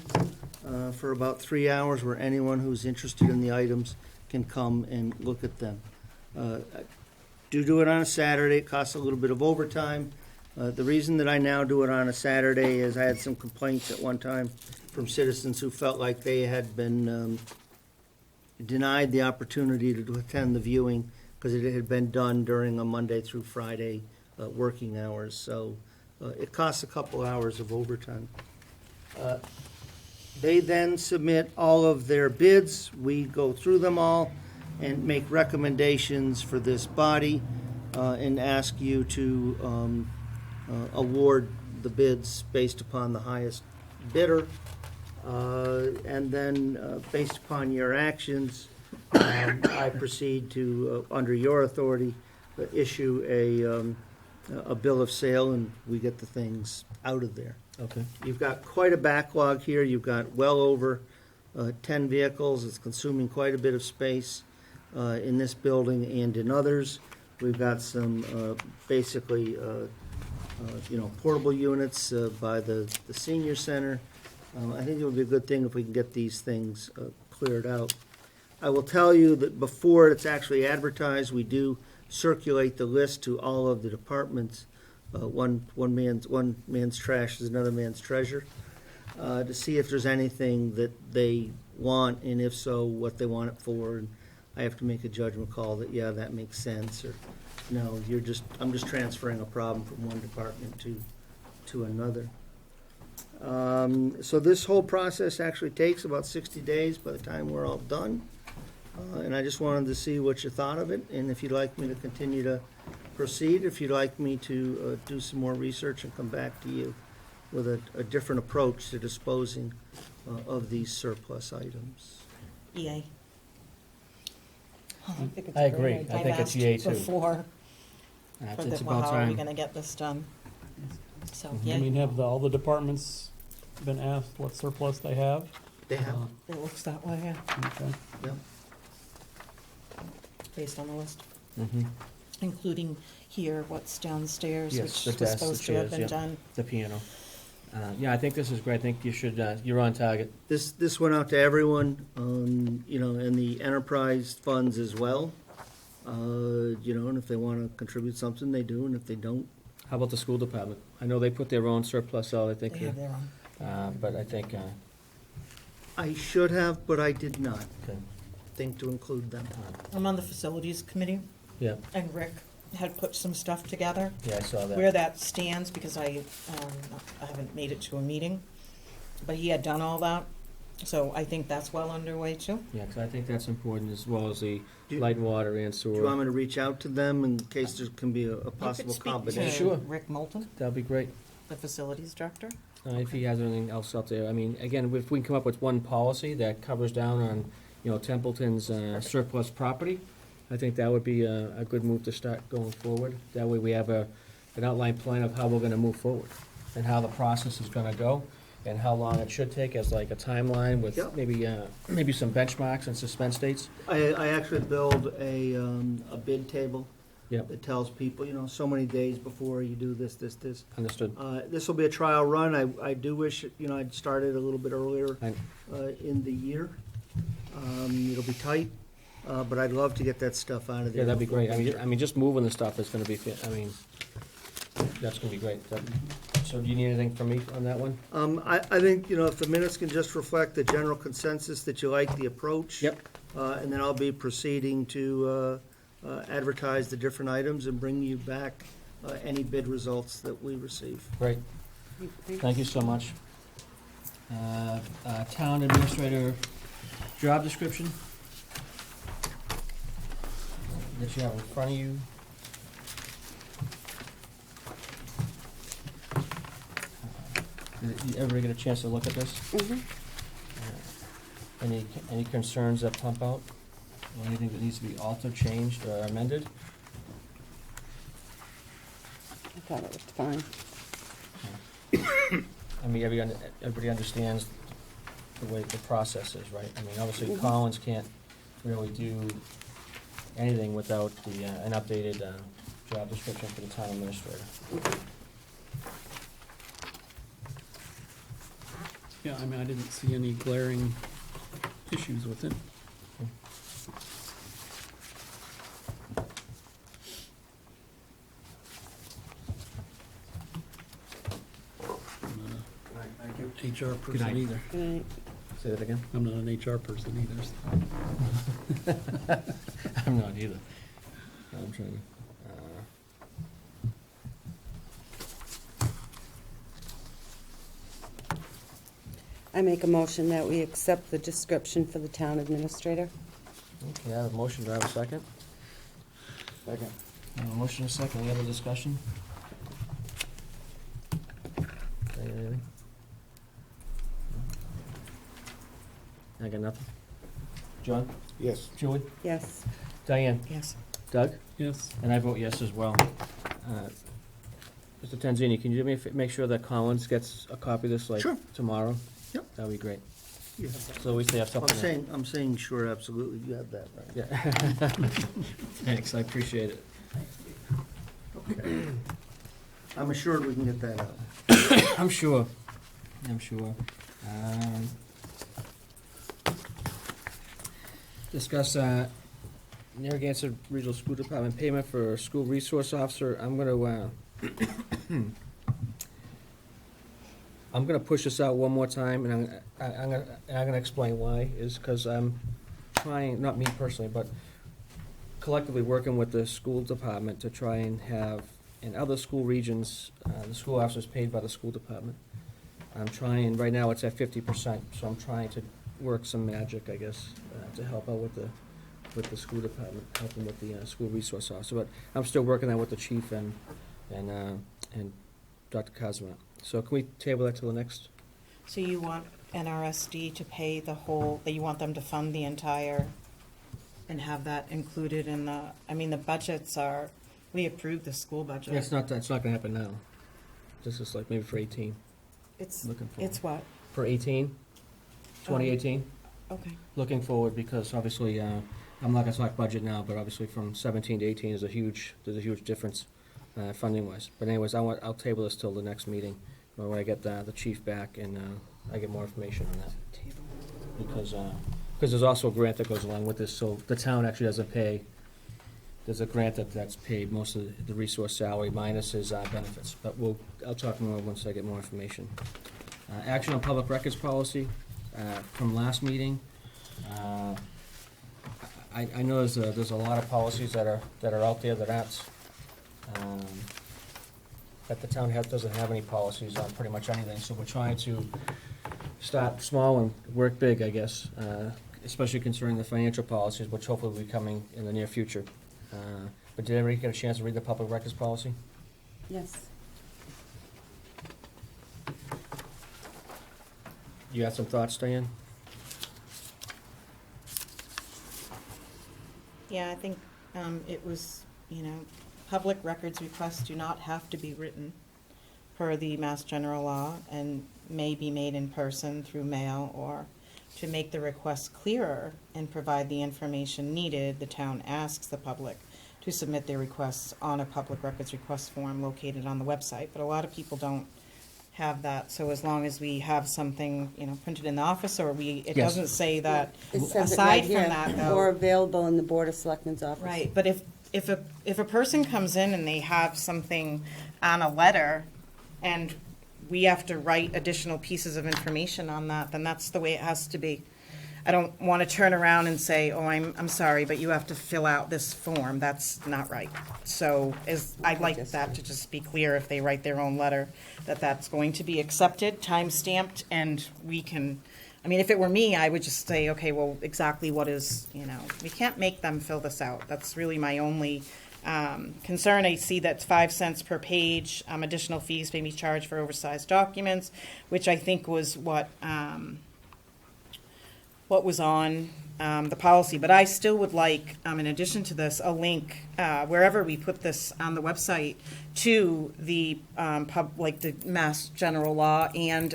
F: for about 3 hours where anyone who's interested in the items can come and look at them. Do it on a Saturday. It costs a little bit of overtime. The reason that I now do it on a Saturday is I had some complaints at one time from citizens who felt like they had been denied the opportunity to attend the viewing because it had been done during a Monday through Friday working hours. So it costs a couple hours of overtime. They then submit all of their bids. We go through them all and make recommendations for this body and ask you to award the bids based upon the highest bidder. And then, based upon your actions, I proceed to, under your authority, issue a bill of sale, and we get the things out of there.
A: Okay.
F: You've got quite a backlog here. You've got well over 10 vehicles. It's consuming quite a bit of space in this building and in others. We've got some basically, portable units by the senior center. I think it would be a good thing if we can get these things cleared out. I will tell you that before it's actually advertised, we do circulate the list to all of the departments. One man's trash is another man's treasure, to see if there's anything that they want, and if so, what they want it for. And I have to make a judgment call that, yeah, that makes sense, or no, I'm just transferring a problem from one department to another. So this whole process actually takes about 60 days by the time we're all done. And I just wanted to see what you thought of it, and if you'd like me to continue to proceed, if you'd like me to do some more research and come back to you with a different approach to disposing of these surplus items.
E: EA.
J: I think it's
A: I
J: a
A: agree.
J: great
A: I
J: idea.
A: think it's EA too.
E: Before,
A: It's
E: well,
A: about
E: how are we
A: time.
E: gonna get this done? So,
D: I
E: yeah,
D: mean, have all the departments been asked what surplus they have?
F: They have,
E: it looks that way, yeah,
D: Okay.
F: yeah.
E: based on the list,
A: Mhm.
E: including here, what's downstairs,
A: Yes,
E: which
A: the
E: was
A: desks, the
E: supposed to have
A: chairs,
E: been
A: yeah.
E: done.
A: The piano. Yeah, I think this is great. I think you should, you're on target.
F: This went out to everyone, you know, and the enterprise funds as well. You know, and if they want to contribute something, they do, and if they don't,
A: How about the school department? I know they put their own surplus out, I think,
E: They have their own.
A: but I think,
F: I should have, but I did not
A: okay,
F: think to include them.
E: I'm on the facilities committee,
A: yeah,
E: and Rick had put some stuff together,
A: yeah, I saw
E: where
A: that.
E: that stands, because I haven't made it to a meeting. But he had done all that, so I think that's well underway too.
A: Yeah, because I think that's important, as well as the
F: Do you-
A: light and water and
F: Do you want
A: sewer.
F: me to reach out to them in case there can be a
E: You
F: possible
E: could speak
F: combination?
A: Sure.
E: to Rick Moulton,
A: That'd be great.
E: the facilities director.
A: If he has anything else out there, I mean, again, if we can come up with one policy that covers down on, you know, Templeton's surplus property, I think that would be a good move to start going forward. That way we have an outline plan of how we're gonna move forward, and how the process is gonna go, and how long it should take as like a timeline with
F: Yep.
A: maybe some benchmarks and suspense dates.
F: I actually build a bid table
A: Yep,
F: that tells people, you know, so many days before you do this.
A: understood.
F: This will be a trial run. I do wish, you know, I'd started a little bit earlier
A: I-
F: in the year. It'll be tight, but I'd love to get that stuff out of there.
A: Yeah, that'd be
F: before
A: great.
F: winter.
A: I mean, just moving the stuff is gonna be, that's gonna be great. So do you need anything from me on that one?
F: I think, you know, if the minutes can just reflect the general consensus that you like the approach.
A: Yep.
F: And then I'll be proceeding to advertise the different items and bring you back any bid results that we receive.
A: Great. Thank you so much. Town administrator job description that you have in front of you. Did everybody get a chance to look at this? Any concerns that pump out? Or anything that needs to be altered, changed, or amended?
J: I thought it was fine.
A: I mean, everybody understands the way the process is, right? I mean, obviously
J: Mhm.
A: Collins can't really do anything without an updated job description for the town administrator.
D: Yeah, I mean, I didn't see any glaring issues with it. HR
A: night.
D: person either.
J: Right.
A: Say that again?
D: I'm not an HR person either. So.
A: I'm not either. I'm trying to,
J: I make a motion that we accept the description for the town administrator.
A: okay, I have a motion, do I have a second?
G: Second.
A: I have a motion, and a second, any other discussion? Anything? I got nothing. John?
G: Yes.
A: Julie?
J: Yes.
A: Diane?
E: Yes.
A: Doug?
D: Yes.
A: And I vote yes as well. Mr. Tanzini, can you do me make sure that Collins gets a copy of this, like,
F: Sure.
A: tomorrow?
F: Yep.
A: That'd be great.
F: You have that.
A: So at least they have something.
F: I'm saying sure, absolutely, you have that, right?
A: Yeah. Thanks, I appreciate it.
F: Okay. I'm assured we can get that out.
A: I'm sure. Discuss Narragansett Regional School Department payment for school resource officer. I'm gonna push this out one more time, and I'm gonna explain why, is because I'm trying, not me personally, but collectively working with the school department to try and have, in other school regions, the school officers paid by the school department. I'm trying, right now it's at 50%, so I'm trying to work some magic, I guess, to help out with the school department, helping with the school resource officer. But I'm still working on with the chief and Dr. Kazma. So can we table that till the next?
E: So you want NRSD to pay the whole, that you want them to fund the entire, and have that included in the, I mean, the budgets are, we approved the school budget.
A: Yeah, it's not gonna happen now. This is like maybe for 18,
E: It's,
A: looking for.
E: it's what?
A: For 2018,
E: Okay.
A: looking forward, because obviously, I'm not gonna talk budget now, but obviously from 17 to 18 there's a huge difference, funding wise. But anyways, I'll table this till the next meeting, when I get the chief back and I get more information on that. Because there's also a grant that goes along with this, so the town actually doesn't pay. There's a grant that's paid most of the resource salary minus his benefits, but I'll talk more once I get more information. Action on public records policy from last meeting. I know there's a lot of policies that are out there that aren't, that the town doesn't have any policies on pretty much anything, so we're trying to start small and work big, I guess, especially concerning the financial policies, which hopefully will be coming in the near future. But did everybody get a chance to read the public records policy?
J: Yes.
A: You had some thoughts, Diane?
E: Yeah, I think it was, public records requests do not have to be written per the Mass General Law and may be made in person through mail, or to make the request clearer and provide the information needed, the town asks the public to submit their requests on a public records request form located on the website. But a lot of people don't have that, so as long as we have something, printed in the office, or it
A: Yes.
E: doesn't say that,
J: It says it right
E: aside from
J: here,
E: that, though.
J: or available in the Board of Selectmen's office.
E: Right, but if a person comes in and they have something on a letter, and we have to write additional pieces of information on that, then that's the way it has to be. I don't want to turn around and say, oh, I'm sorry, but you have to fill out this form. That's not right. So I'd like that to just be clear if they write their own letter, that that's going to be accepted, time-stamped, and we can, if it were me, I would just say, okay, well, exactly what is, we can't make them fill this out. That's really my only concern. I see that's 5 cents per page. Additional fees may be charged for oversized documents, which I think was what was on the policy. But I still would like, in addition to this, a link wherever we put this on the website to the the Mass General Law and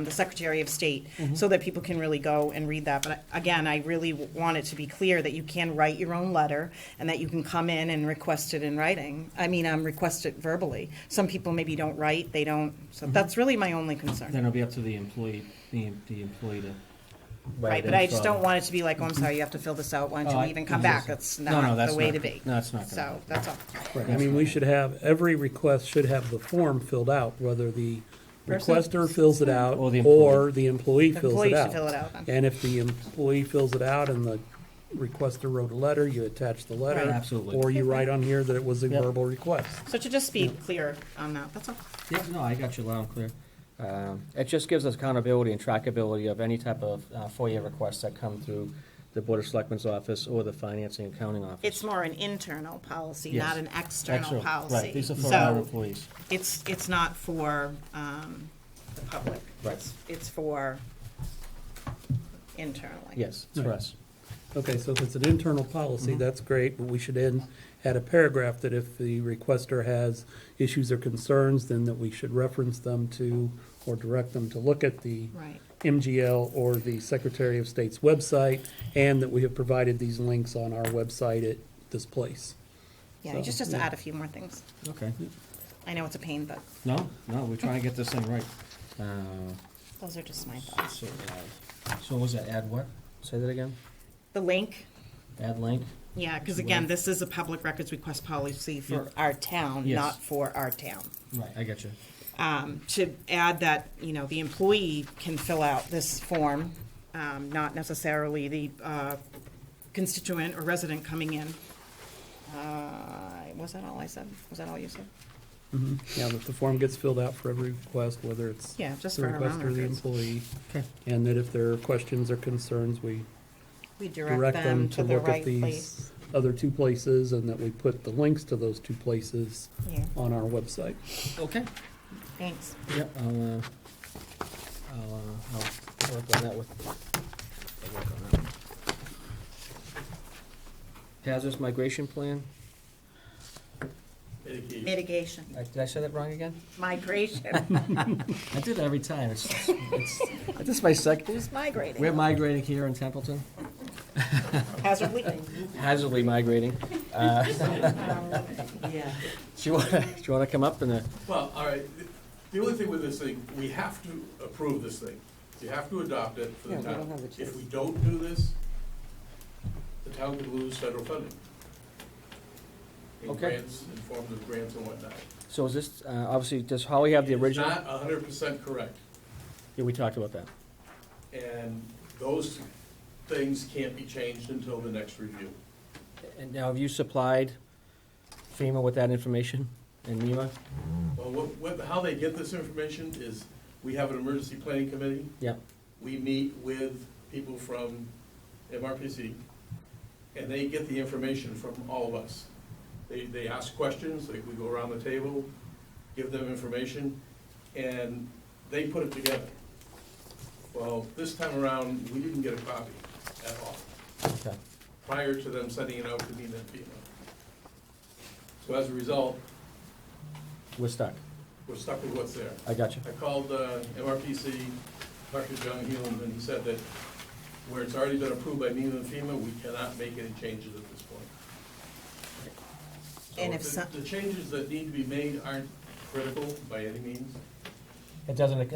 E: the Secretary of State, so that people can really go and read that. But again, I really want it to be clear that you can write your own letter and that you can come in and request it in writing. Request it verbally. Some people maybe don't write, they don't, so that's really my only concern.
A: Then it'll be up to the employee, the employee to.
E: Right, but I just don't want it to be like, oh, I'm sorry, you have to fill this out, why don't you leave and come back? That's not the way to be.
A: No, it's not.
E: So, that's all.
D: Right, we should have, every request should have the form filled out, whether the
E: Person?
D: requester fills it out
A: Or the employee.
D: or the employee
E: The
D: fills
E: employee
D: it
E: should
D: out.
E: fill it out then.
D: And if the employee fills it out and the requester wrote a letter, you attach the letter.
A: Right, absolutely.
D: Or you write on here that it was a
A: Yep.
D: verbal request.
E: So to just be clear on that, that's all.
A: Yeah, no, I got you loud and clear. It just gives us accountability and trackability of any type of FOIA requests that come through the Board of Selectmen's office or the Finance and Accounting office.
E: It's more an internal policy,
A: Yes.
E: not an external
A: External,
E: policy.
A: right, these are for our
E: So,
A: employees.
E: it's not for the public.
A: Right.
E: It's for internally.
A: Yes, it's for
D: Right.
A: us.
D: Okay, so if it's an internal policy, that's great, but we should add a paragraph that if the requester has issues or concerns, then that we should reference them to, or direct them to look at the
E: Right.
D: MGL or the Secretary of State's website, and that we have provided these links on our website at this place.
E: Yeah,
D: So,
E: just to
D: yeah.
E: add a few more things.
A: Okay.
E: I know it's a pain, but
A: No, we're trying to get this thing right.
E: those are just my thoughts.
A: So was that add what? Say that again?
E: The link,
A: Add link?
E: yeah, because again, this is a public records request policy for our town,
A: Yes.
E: not for our town.
A: Right, I get you.
E: To add that, the employee can fill out this form, not necessarily the constituent or resident coming in. Was that all I said? Was that all you said?
D: Yeah, that the form gets filled out for every request, whether it's
E: Yeah, just
D: the
E: for our
D: requester or the
E: records.
D: employee.
A: Okay.
D: And that if there are questions or concerns, we
E: We
D: direct them to
E: the
D: look
E: right
D: at these
E: place.
D: other two places, and that we put the links to those two places
E: Yeah,
D: on our website.
A: Okay.
E: thanks.
A: Yep, I'll work on that I'll work on that. Hazardous migration plan?
E: Mitigation,
A: Did I say that wrong again?
E: migration,
A: I do that every time. It's this is my second.
E: who's migrating?
A: We're migrating here in Templeton.
E: Hazardly?
A: Hazardly migrating.
I: Yeah.
A: Do you wanna come up and,
K: Well, all right,
L: The only thing with this thing, we have to approve this thing. You have to adopt it for the
J: Yeah, we don't
L: town.
J: have a choice.
L: If we don't do this, the town could lose federal funding. In
A: Okay.
L: grants, in forms of grants and whatnot.
A: So is this, obviously, does Holly have the original?
L: It's not 100% correct.
A: Yeah, we talked about that.
L: And those things can't be changed until the next review.
A: And now, have you supplied FEMA with that information and NEMA?
L: Well, how they get this information is, we have an emergency planning committee.
A: Yep.
L: We meet with people from MRPC, and they get the information from all of us. They ask questions, like we go around the table, give them information, and they put it together. Well, this time around, we didn't get a copy at all,
A: Okay.
L: prior to them sending it out to me and FEMA. So as a result,
A: We're stuck.
L: we're stuck with what's there.
A: I got you.
L: I called MRPC, Dr. John Hewland, and he said that where it's already been approved by NEMA and FEMA, we cannot make any changes at this point.
E: And
L: So
E: if some-
L: the changes that need to be made aren't critical by any means.
A: It doesn't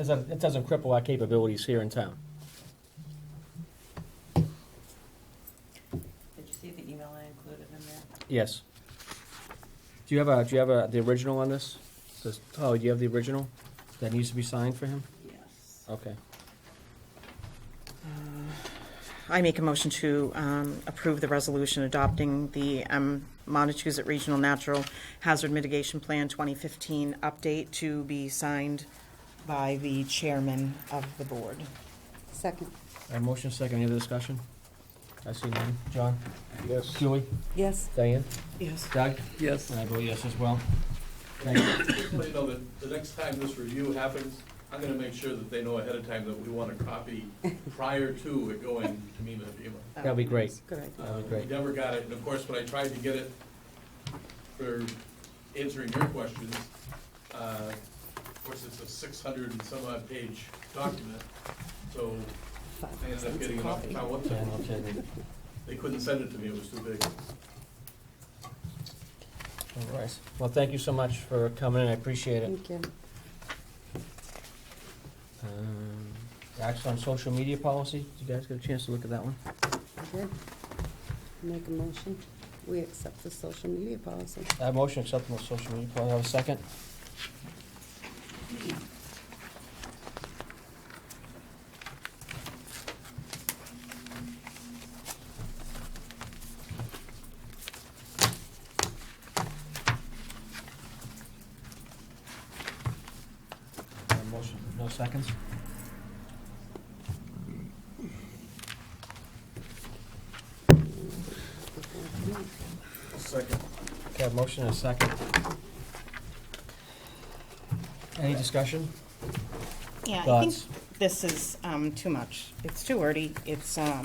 A: cripple our capabilities here in town.
I: Did you see the email I included in there?
A: Yes. Do you have the original on this? Oh, do you have the original that needs to be signed for him?
I: Yes.
A: Okay.
E: I make a motion to approve the resolution adopting the Montezut Regional Natural Hazard Mitigation Plan 2015 update to be signed by the chairman of the board.
J: Second.
A: Motion second, any other discussion? I see none. John?
G: Yes.
A: Julie?
J: Yes.
A: Diane?
E: Yes.
A: Doug?
D: Yes.
A: And I vote yes as well. Thank you.
L: Just to let you know that the next time this review happens, I'm gonna make sure that they know ahead of time that we want a copy prior to it going to NEMA and FEMA.
A: That'd be great.
J: Good idea.
A: That'd be great.
L: We never got it, and of course, when I tried to get it for answering your questions, of course, it's a 600 and some odd page document, so I ended up getting it off the town
A: Yeah,
L: website.
A: no kidding.
L: They couldn't send it to me, it was too big.
A: All right. Well, thank you so much for coming in, I appreciate it.
J: Thank you.
A: Action on social media policy, did you guys get a chance to look at that one?
J: I did. Make a motion. We accept the social media policy.
A: I have motion accepting the social media policy, have a second? Motion, no seconds?
L: Second.
A: Okay, a motion and a second. Any discussion?
E: Yeah, I think
A: Thoughts?
E: this is too much. It's too wordy. It's, I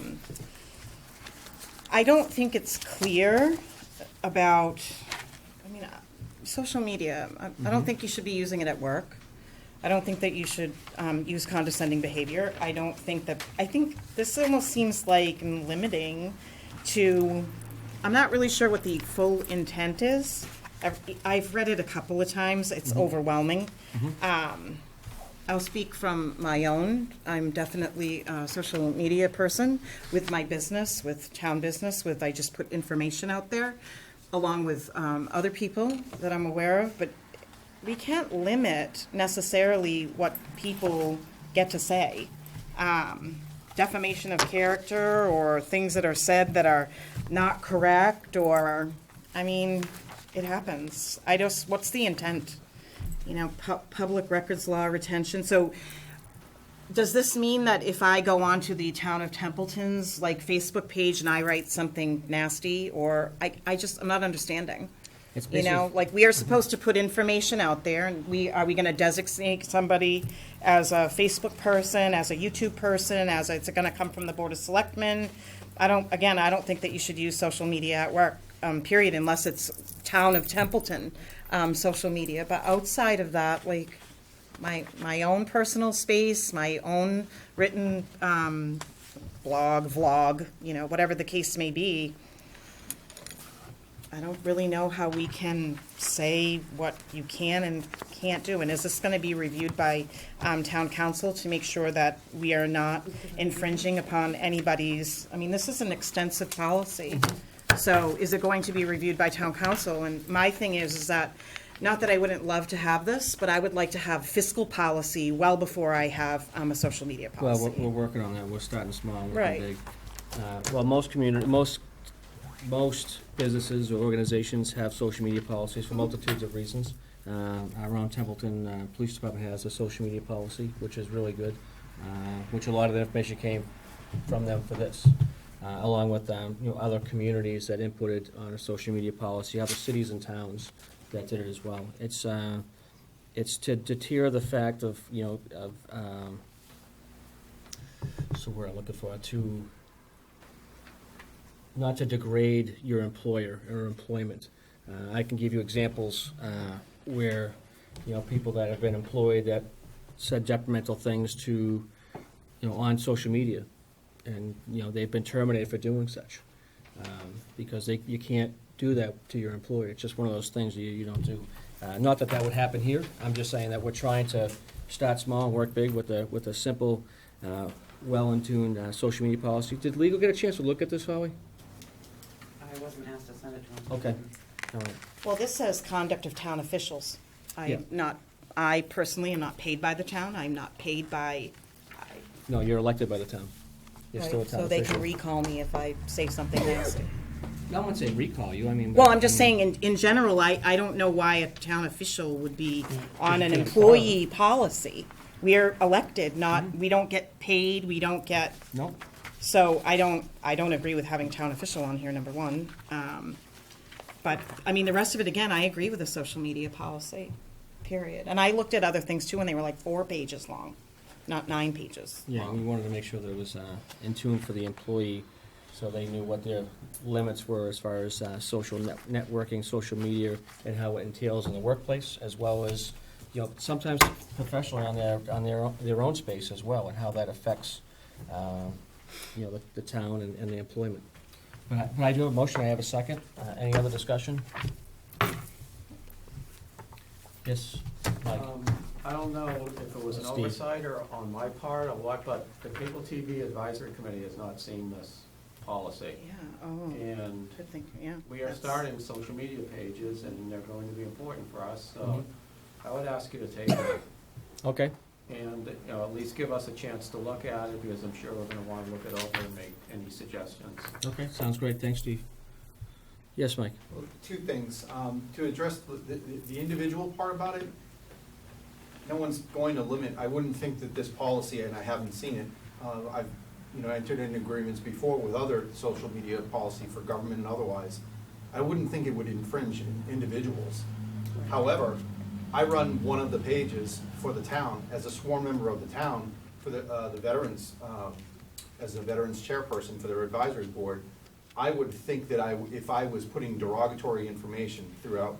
E: don't think it's clear about, I mean, social media. I don't think you should be using it at work. I don't think that you should use condescending behavior. I think this almost seems like limiting to, I'm not really sure what the full intent is. I've read it a couple of times. It's overwhelming. I'll speak from my own. I'm definitely a social media person with my business, with town business, I just put information out there along with other people that I'm aware of, but we can't limit necessarily what people get to say. Defamation of character or things that are said that are not correct or, I mean, it happens. What's the intent? You know, public records law retention. So does this mean that if I go onto the Town of Templeton's Facebook page and I write something nasty, or I'm not understanding?
A: It's
E: You know,
A: basically-
E: like we are supposed to put information out there, and are we going to designate somebody as a Facebook person, as a YouTube person, it's going to come from the Board of Selectmen? I don't think that you should use social media at work, period, unless it's Town of Templeton social media. But outside of that, like my own personal space, my own written blog, vlog, whatever the case may be, I don't really know how we can say what you can and can't do. And is this gonna be reviewed by, town council to make sure that we are not infringing upon anybody's, I mean, this is an extensive policy. So is it going to be reviewed by town council? And my thing is that, not that I wouldn't love to have this, but I would like to have fiscal policy well before I have, a social media
A: Well,
E: policy.
A: we're working on that. We're starting small, working
E: Right.
A: big. Well, most businesses or organizations have social media policies for multitudes of reasons. Around Templeton, Police Department has a social media policy, which is really good, which a lot of the information came from them for this, along with, other communities that inputted on a social media policy, other cities and towns that did it as well. It's to deter the fact of, so we're looking for, not to degrade your employer or employment. I can give you examples where, people that have been employed that said detrimental things to, on social media, and, they've been terminated for doing such. Because you can't do that to your employer. It's just one of those things you don't do. Not that would happen here. I'm just saying that we're trying to start small and work big with a simple, well-in-tuned social media policy. Did legal get a chance to look at this, Holly?
I: I wasn't asked to send it to him.
A: Okay. All right.
E: Well, this says conduct of town officials.
A: Yeah.
E: I personally am not paid by the town. I'm not paid by,
A: No, you're elected by the town. You're still a
E: right,
A: town
E: so they
A: official.
E: can recall me if I say something nasty.
A: I wouldn't say recall you, I mean.
E: Well, I'm just saying, in general, I don't know why a town official would be on an
A: Take
E: employee policy. We're elected, we don't get paid, we don't get,
A: Nope.
E: so I don't agree with having town official on here, number one. But, I mean, the rest of it, again, I agree with the social media policy, period. And I looked at other things too, and they were like 4 pages long, not 9 pages
A: Yeah, we
E: long.
A: wanted to make sure that it was in tune for the employee, so they knew what their limits were as far as social networking, social media, and how it entails in the workplace, as well as, sometimes professionally on their own space as well, and how that affects, the town and the employment. But I do have a motion, I have a second. Any other discussion? Yes, Mike?
B: I don't know if it was an
A: Steve.
B: oversight or on my part or what, but the Cable TV Advisory Committee has not seen this policy.
E: Yeah, oh,
B: And
E: good thing, yeah.
B: we are
E: that's-
B: starting social media pages, and they're going to be important for us, so I would ask you to take it
A: Okay,
B: and, at least give us a chance to look at it, because I'm sure we're gonna wanna look it over and make any suggestions.
A: okay, sounds great, thanks, Steve. Yes, Mike?
M: Well, 2 things. To address the individual part about it, no one's going to limit, I wouldn't think that this policy, and I haven't seen it, I've, entered into agreements before with other social media policy for government and otherwise. I wouldn't think it would infringe individuals. However, I run one of the pages for the town as a sworn member of the town for the veterans, as a veterans chairperson for their advisory board. I would think that if I was putting derogatory information through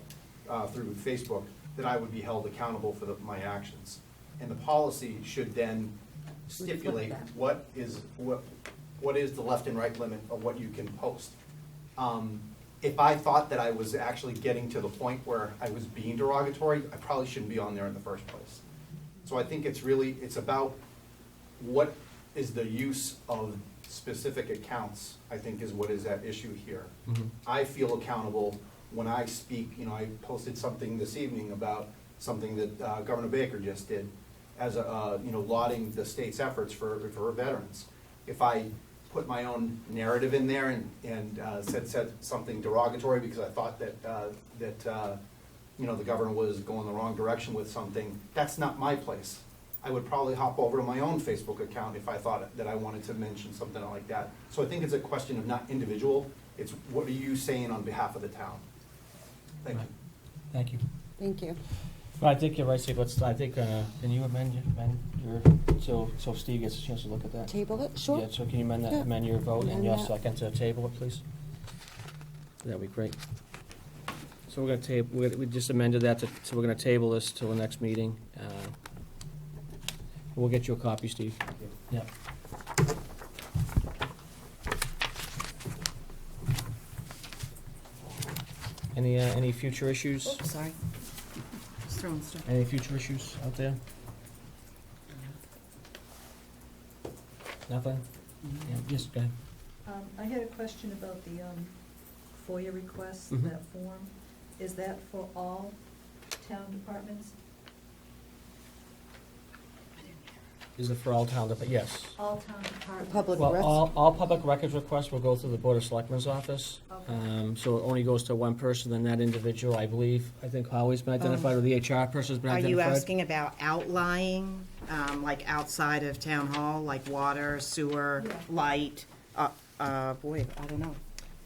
M: Facebook, that I would be held accountable for my actions. And the policy should then stipulate what is the left and right limit of what you can post. If I thought that I was actually getting to the point where I was being derogatory, I probably shouldn't be on there in the first place. So I think it's about what is the use of specific accounts, I think is what is at issue here.
A: Mhm.
M: I feel accountable when I speak, I posted something this evening about something that Governor Baker just did as lauding the state's efforts for veterans. If I put my own narrative in there and said something derogatory because I thought that the governor was going the wrong direction with something, that's not my place. I would probably hop over to my own Facebook account if I thought that I wanted to mention something like that. So I think it's a question of not individual, it's what are you saying on behalf of the town? Thank you.
A: Thank you.
J: Thank you.
A: Well, I think you're right, Steve, can you amend your, so Steve gets a chance to look at that?
J: Table it, sure.
A: Yeah, so can you
J: Yeah.
A: amend your vote and
J: Amend
A: your
J: that.
A: second to table it, please? That'd be great. So we're gonna we just amended that so we're gonna table this till the next meeting. We'll get you a copy, Steve. Yeah. Any future issues?
E: Oops, sorry. Just throwing stuff.
A: Any future issues out there? Nothing? Yeah, yes, go ahead.
N: I had a question about the FOIA request,
A: Mhm.
N: that form. Is that for all town departments?
A: Is it for all town, yes.
N: All town departments?
J: Public
A: Well,
J: recs?
A: all public records requests will go through the Board of Selectmen's office.
N: Okay.
A: So it only goes to one person, and that individual, I believe, I think Holly's been identified, or the HR person's been
E: Are
A: identified.
E: you asking about outlying, like outside of town hall, like water, sewer,
N: Yeah.
E: light? Boy, I don't know.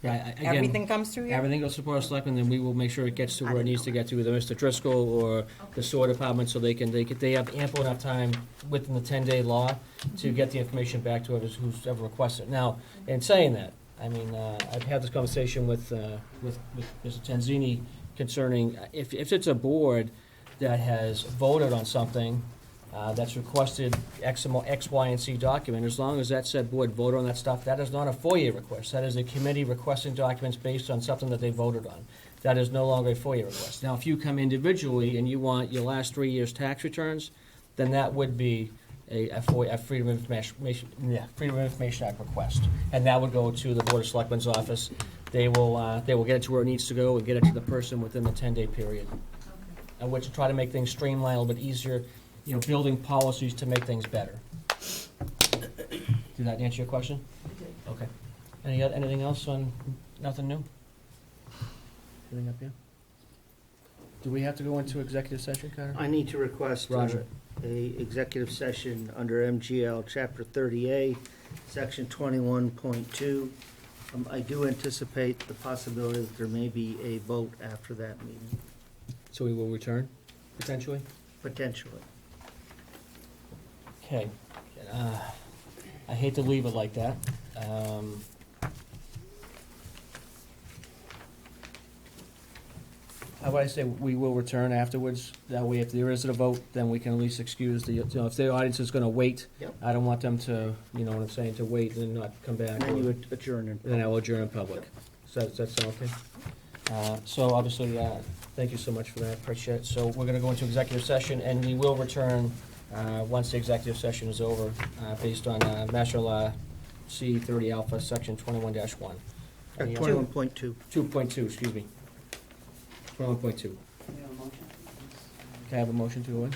A: Yeah, again,
E: Everything comes through here?
A: everything goes to the Board of Selectmen, then we will make sure it gets to
E: I
A: where it
E: didn't
A: needs
E: know
A: to
E: that.
A: get to, either Mr. Driscoll or the sewer department, so they have ample enough time within the 10-day law to get the information back to who's ever requested. Now, in saying that, I mean, I've had this conversation with Mr. Tanzini concerning, if it's a board that has voted on something, that's requested X, Y, and Z document, as long as that said board voted on that stuff, that is not a FOIA request. That is a committee requesting documents based on something that they voted on. That is no longer a FOIA request. Now, if you come individually and you want your last 3 years' tax returns, then that would be a FOIA, a Freedom of Information Act request. And that would go to the Board of Selectmen's office. They will get it to where it needs to go and get it to the person within the 10-day period. And which to try to make things streamlined, a little bit easier, building policies to make things better. Did that answer your question? Okay. Anything else on, nothing new? Anything up here? Do we have to go into executive session, Carter?
F: I need to request
A: Roger.
F: a executive session under MGL Chapter 30A, Section 21.2. I do anticipate the possibility that there may be a vote after that meeting,
A: So we will return, potentially?
F: potentially.
A: Okay. I hate to leave it like that. How about I say we will return afterwards? That way, if there isn't a vote, then we can at least excuse if the audience is gonna wait.
F: Yep.
A: I don't want them to, you know what I'm saying, to wait and not come back.
F: And then you would adjourn in
A: Then I will adjourn in public. Does that sound okay? So obviously, thank you so much for that, appreciate it. So we're gonna go into executive session, and we will return once the executive session is over, based on Master Law C 30 Alpha, Section 21-1.
F: 21.2.
A: 2.2, excuse me. 21.2. Can I have a motion to go in?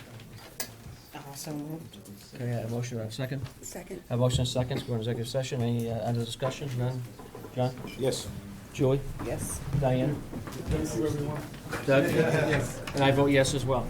E: Also moved.
A: Okay, I have a motion, a second?
J: Second.
A: I have a motion and a second to go into executive session. Any other discussion? None? John?
G: Yes.
A: Julie?
J: Yes.
A: Diane? Doug? Yes. And I vote yes as well.